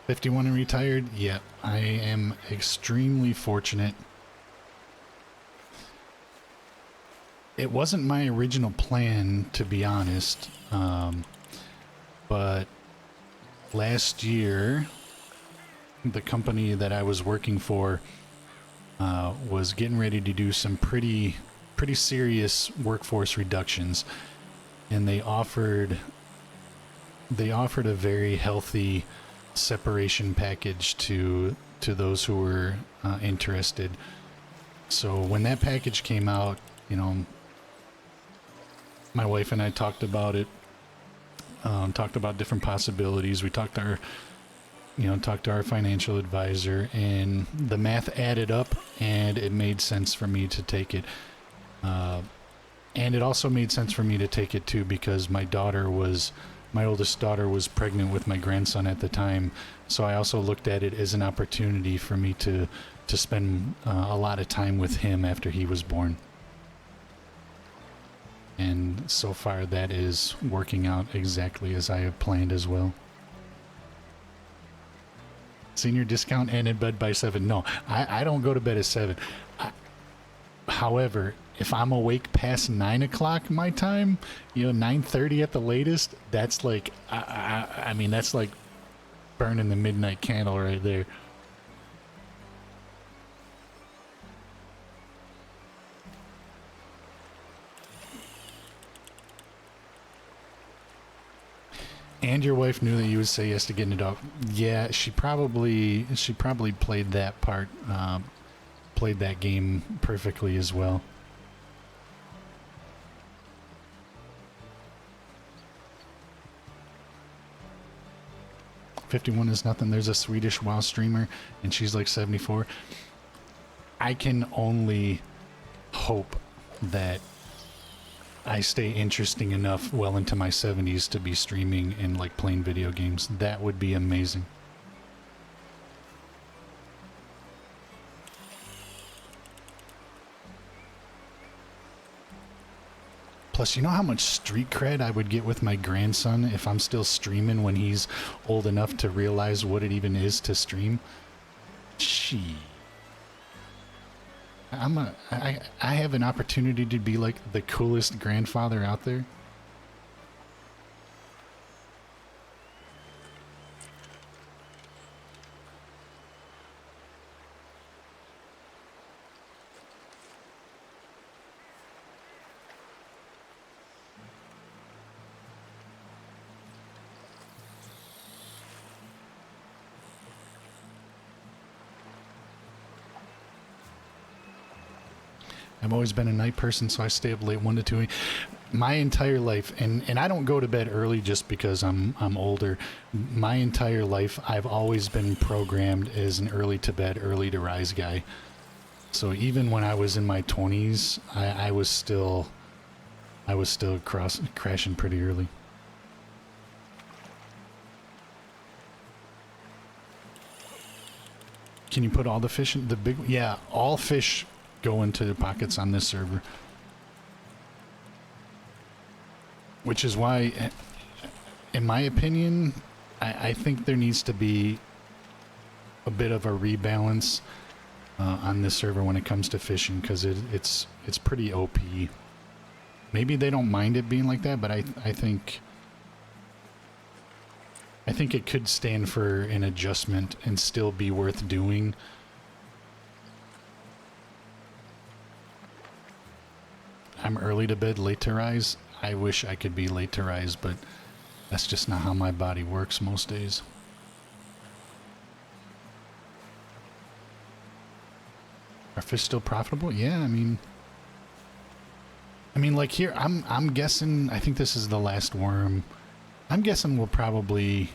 $51 and retired? Yeah, I am extremely fortunate. It wasn't my original plan, to be honest, but last year, the company that I was working for was getting ready to do some pretty serious workforce reductions, and they offered a very healthy separation package to those who were interested. So when that package came out, you know, my wife and I talked about it, talked about different possibilities. We talked to our financial advisor, and the math added up, and it made sense for me to take it. And it also made sense for me to take it too, because my oldest daughter was pregnant with my grandson at the time. So I also looked at it as an opportunity for me to spend a lot of time with him after he was born. And so far that is working out exactly as I have planned as well. Senior discount and in bed by 7. No, I don't go to bed at 7. However, if I'm awake past 9 o'clock my time, you know, 9:30 at the latest, that's like, I mean, that's like burning the midnight candle right there. And your wife knew that you would say yes to getting a dog. Yeah, she probably played that part, played that game perfectly as well. $51 is nothing. There's a Swedish WoW streamer, and she's like 74. I can only hope that I stay interesting enough well into my 70s to be streaming and like playing video games. That would be amazing. Plus, you know how much street cred I would get with my grandson if I'm still streaming when he's old enough to realize what it even is to stream? She. I have an opportunity to be like the coolest grandfather out there. I've always been a night person, so I stay up late 1 to 2 my entire life, and I don't go to bed early just because I'm older. My entire life I've always been programmed as an early to bed, early to rise guy. So even when I was in my 20s, I was still crashing pretty early. Can you put all the fish in the big? Yeah, all fish go into the pockets on this server, which is why, in my opinion, I think there needs to be a bit of a rebalance on this server when it comes to fishing, because it's pretty OP. Maybe they don't mind it being like that, but I think it could stand for an adjustment and still be worth doing. I'm early to bed, late to rise. I wish I could be late to rise, but that's just not how my body works most days. Are fish still profitable? Yeah, I mean like here, I'm guessing, I think this is the last worm. I'm guessing we'll probably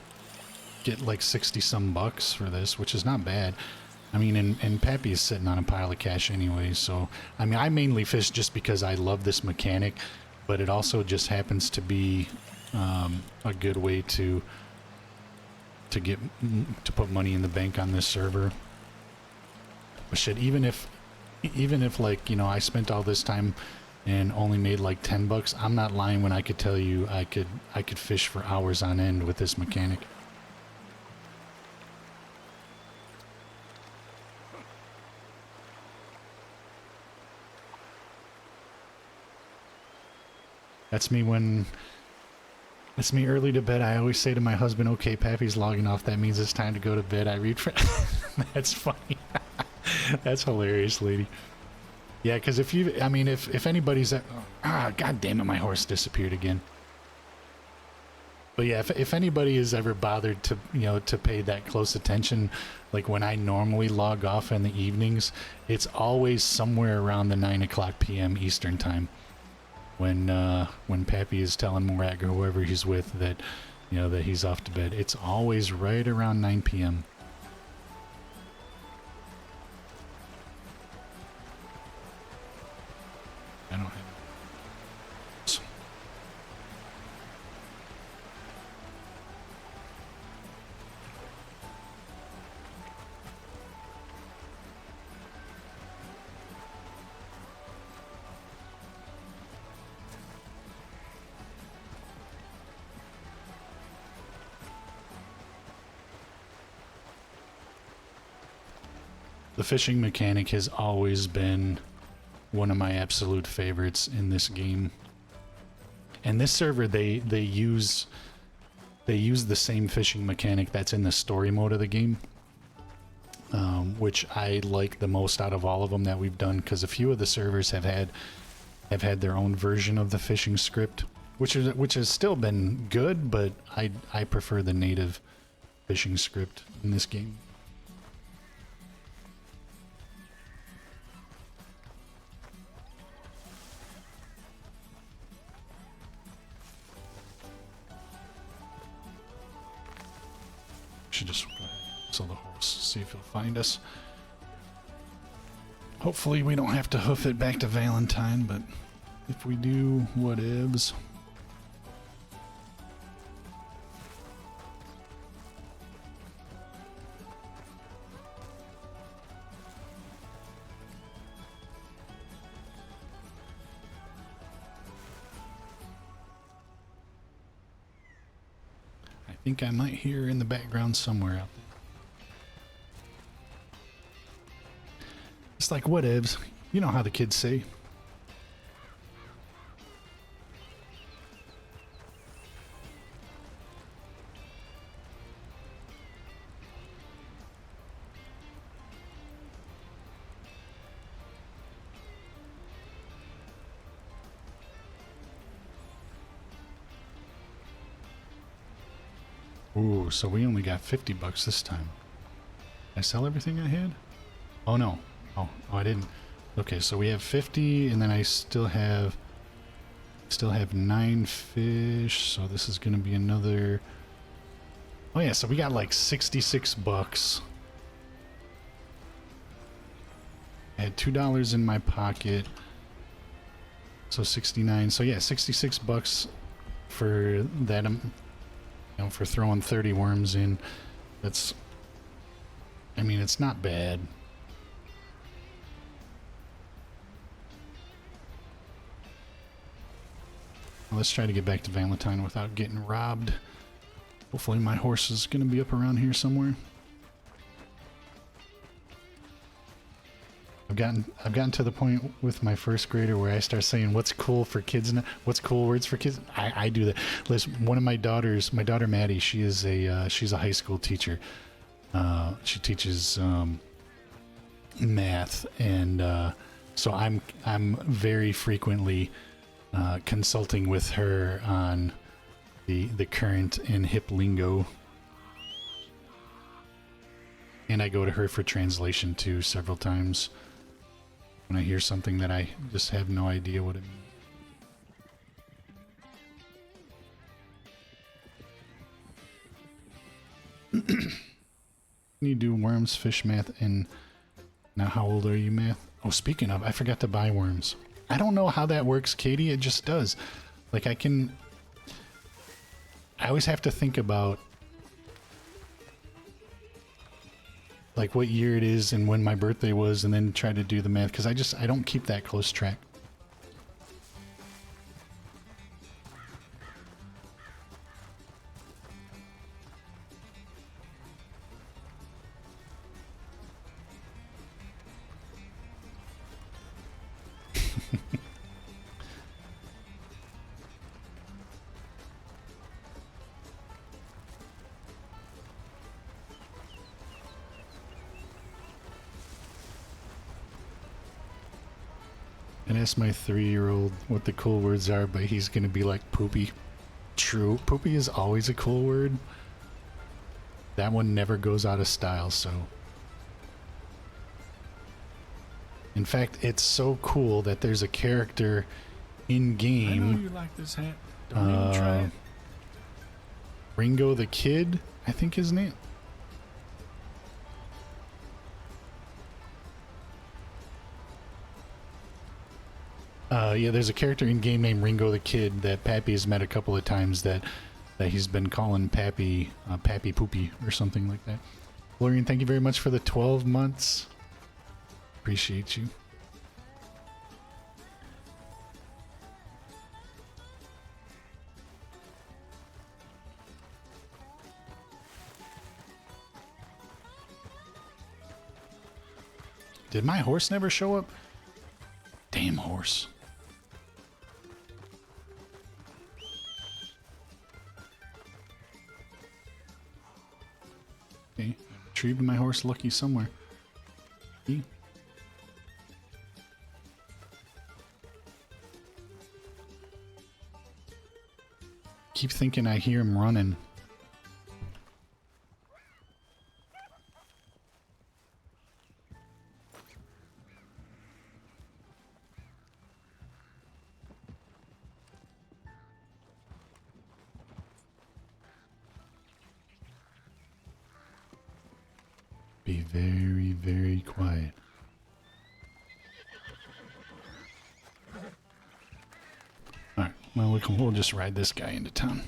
get like 60 some bucks for this, which is not bad. I mean, and Pappy is sitting on a pile of cash anyway, so I mean, I mainly fish just because I love this mechanic, but it also just happens to be a good way to put money in the bank on this server. But shit, even if like, you know, I spent all this time and only made like 10 bucks, I'm not lying when I could tell you I could fish for hours on end with this mechanic. That's me early to bed. I always say to my husband, okay, Pappy's logging off. That means it's time to go to bed. I read for... That's funny. That's hilarious, lady. Yeah, because if anybody's at... God damn it, my horse disappeared again. But yeah, if anybody has ever bothered to, you know, to pay that close attention, like when I normally log off in the evenings, it's always somewhere around the 9 o'clock p.m. Eastern time. When Pappy is telling Morak or whoever he's with that, you know, that he's off to bed, it's always right around 9 p.m. I don't have... The fishing mechanic has always been one of my absolute favorites in this game. And this server, they use the same fishing mechanic that's in the story mode of the game, which I like the most out of all of them that we've done, because a few of the servers have had their own version of the fishing script, which has still been good, but I prefer the native fishing script in this game. Should just go ahead and sell the horse, see if he'll find us. Hopefully we don't have to hoof it back to Valentine, but if we do, whatevs. think I might hear in the background somewhere out there. It's like, whatevs. You know how the kids say. Ooh, so we only got 50 bucks this time. Did I sell everything I had? Oh no. Oh, I didn't. Okay, so we have 50 and then I still have 9 fish, so this is going to be another. Oh yeah, so we got like 66 bucks. I had $2 in my pocket. So 69. So yeah, 66 bucks for that, you know, for throwing 30 worms in. That's, I mean, it's not bad. Well, let's try to get back to Valentine without getting robbed. Hopefully my horse is going to be up around here somewhere. I've gotten to the point with my first grader where I start saying what's cool for kids now, what's cool words for kids. I do that. Listen, one of my daughters, my daughter Maddie, she's a high school teacher. She teaches math, and so I'm very frequently consulting with her on the current and hip lingo. And I go to her for translation too several times when I hear something that I just have no idea what it means. You do worms, fish, math, and now how old are you, math? Oh, speaking of, I forgot to buy worms. I don't know how that works, Katie. It just does. Like I always have to think about like what year it is and when my birthday was, and then try to do the math because I don't keep that close track. And ask my 3-year-old what the cool words are, but he's gonna be like poopy. True, poopy is always a cool word. That one never goes out of style, so. In fact, it's so cool that there's a character in game. I know you like this hat. Don't even try it. Ringo the Kid, I think his name. Yeah, there's a character in game named Ringo the Kid that Pappy has met a couple of times that he's been calling Pappy, Pappy Poopy or something like that. Florian, thank you very much for the 12 months. Appreciate you. Did my horse never show up? Damn horse. Okay, retrieved my horse Lucky somewhere. See? Keep thinking I hear him running. Be very, very quiet. Alright, well, we'll just ride this guy into town.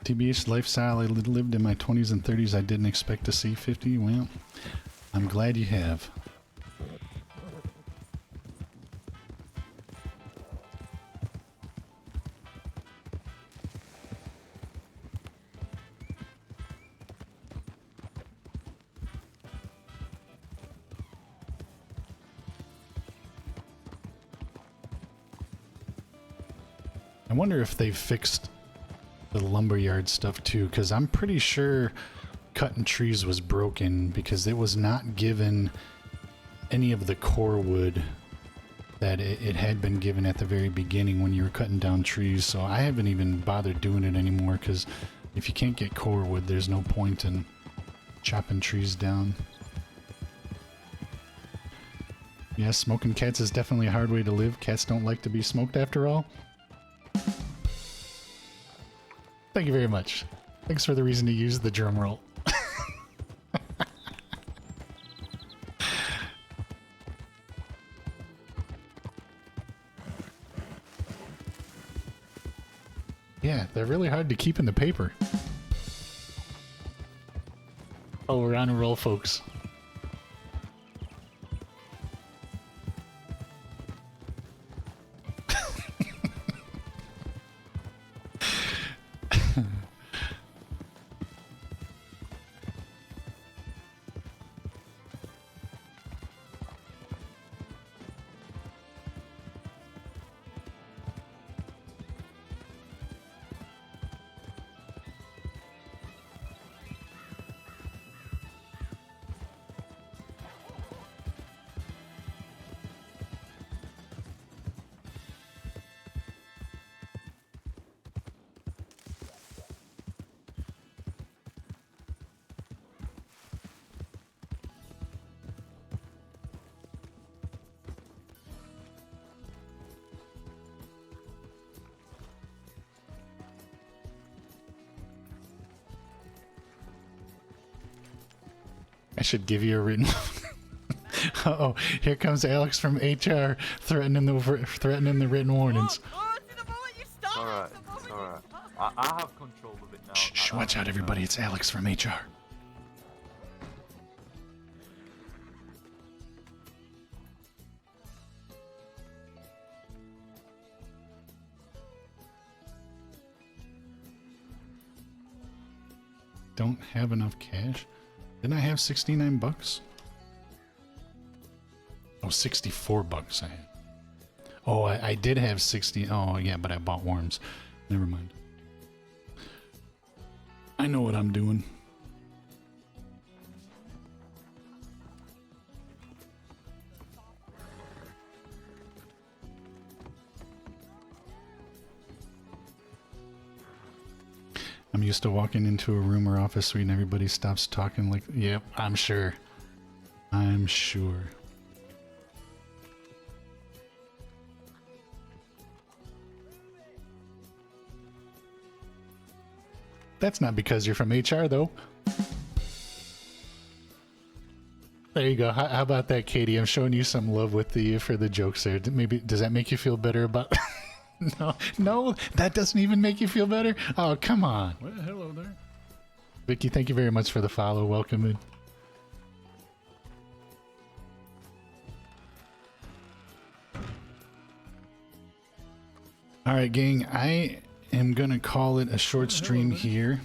TBH lifestyle I lived in my 20s and 30s. I didn't expect to see 50. Well, I'm glad you have. I wonder if they fixed the lumberyard stuff too, because I'm pretty sure cutting trees was broken because it was not given any of the core wood that it had been given at the very beginning when you were cutting down trees. So I haven't even bothered doing it anymore because if you can't get core wood, there's no point in chopping trees down. Yeah, smoking cats is definitely a hard way to live. Cats don't like to be smoked after all. Thank you very much. Thanks for the reason to use the drum roll. Yeah, they're really hard to keep in the paper. Oh, we're on a roll, folks. I should give you a written. Uh-oh, here comes Alex from HR threatening the written warnings. Alright, alright. I have control of it now. Shh, watch out, everybody. It's Alex from HR. Don't have enough cash? Didn't I have 69 bucks? Oh, 64 bucks I had. Oh, I did have 60. Oh, yeah, but I bought worms. Never mind. I know what I'm doing. I'm used to walking into a room or office suite and everybody stops talking like, yep, I'm sure. I'm sure. That's not because you're from HR, though. There you go. How about that, Katie? I'm showing you some love with for the jokes there. Maybe does that make you feel better about? No, that doesn't even make you feel better. Oh, come on. Well, hello there. Vicky, thank you very much for the follow. Welcome in. All right, gang. I am gonna call it a short stream here.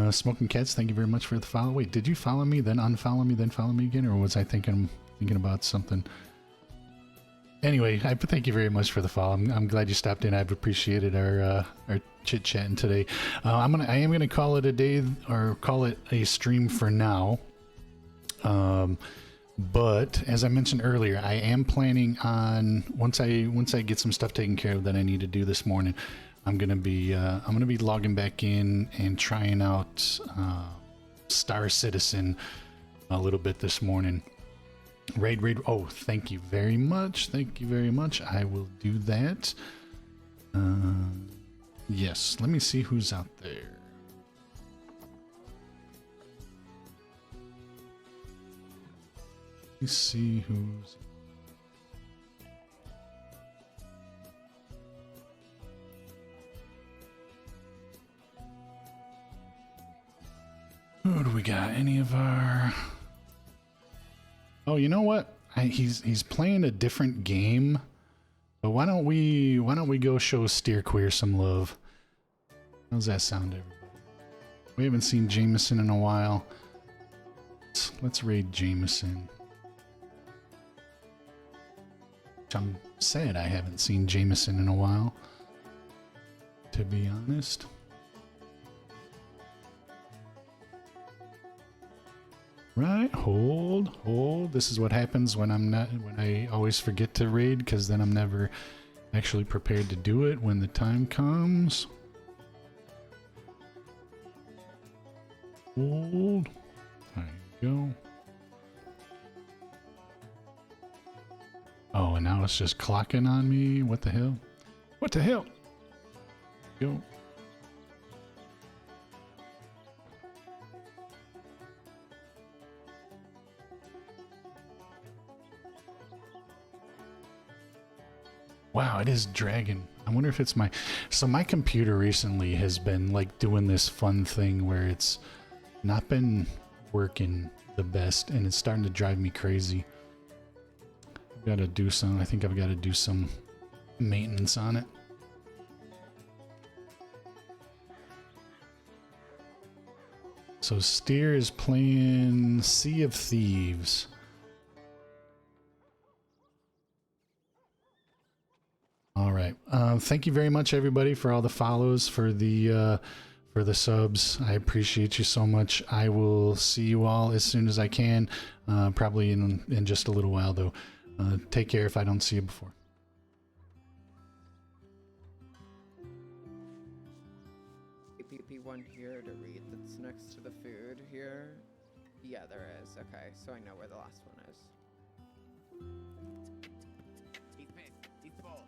Smoking Cats, thank you very much for the follow. Wait, did you follow me, then unfollow me, then follow me again, or was I thinking about something? Anyway, I thank you very much for the follow. I'm glad you stopped in. I've appreciated our chit chatting today. I am gonna call it a day, or call it a stream for now. But as I mentioned earlier, I am planning on once I get some stuff taken care of that I need to do this morning. I'm gonna be logging back in and trying out Star Citizen a little bit this morning. Raid. Oh, thank you very much. Thank you very much. I will do that. Yes. Let me see who's out there. Let me see who's. Who do we got? Any of our... Oh, you know what? He's playing a different game. But why don't we go show Steer Queer some love? How's that sound, everybody? We haven't seen Jameson in a while. Let's raid Jameson. I'm sad I haven't seen Jameson in a while, to be honest. Right, hold. This is what happens when I always forget to raid, because then I'm never actually prepared to do it when the time comes. Hold. There you go. Oh, and now it's just clocking on me. What the hell? What the hell? Go. Wow, it is dragging. I wonder if it's my... So my computer recently has been like doing this fun thing where it's not been working the best and it's starting to drive me crazy. I've got to do some... I think I've got to do some maintenance on it. So Steer is playing Sea of Thieves. All right. Thank you very much, everybody, for all the follows, for the subs. I appreciate you so much. I will see you all as soon as I can, probably in just a little while, though. Take care if I don't see you before. PP1 here to read that's next to the food here. Yeah, there is. Okay, so I know where the last one is. He's pissed. He's full.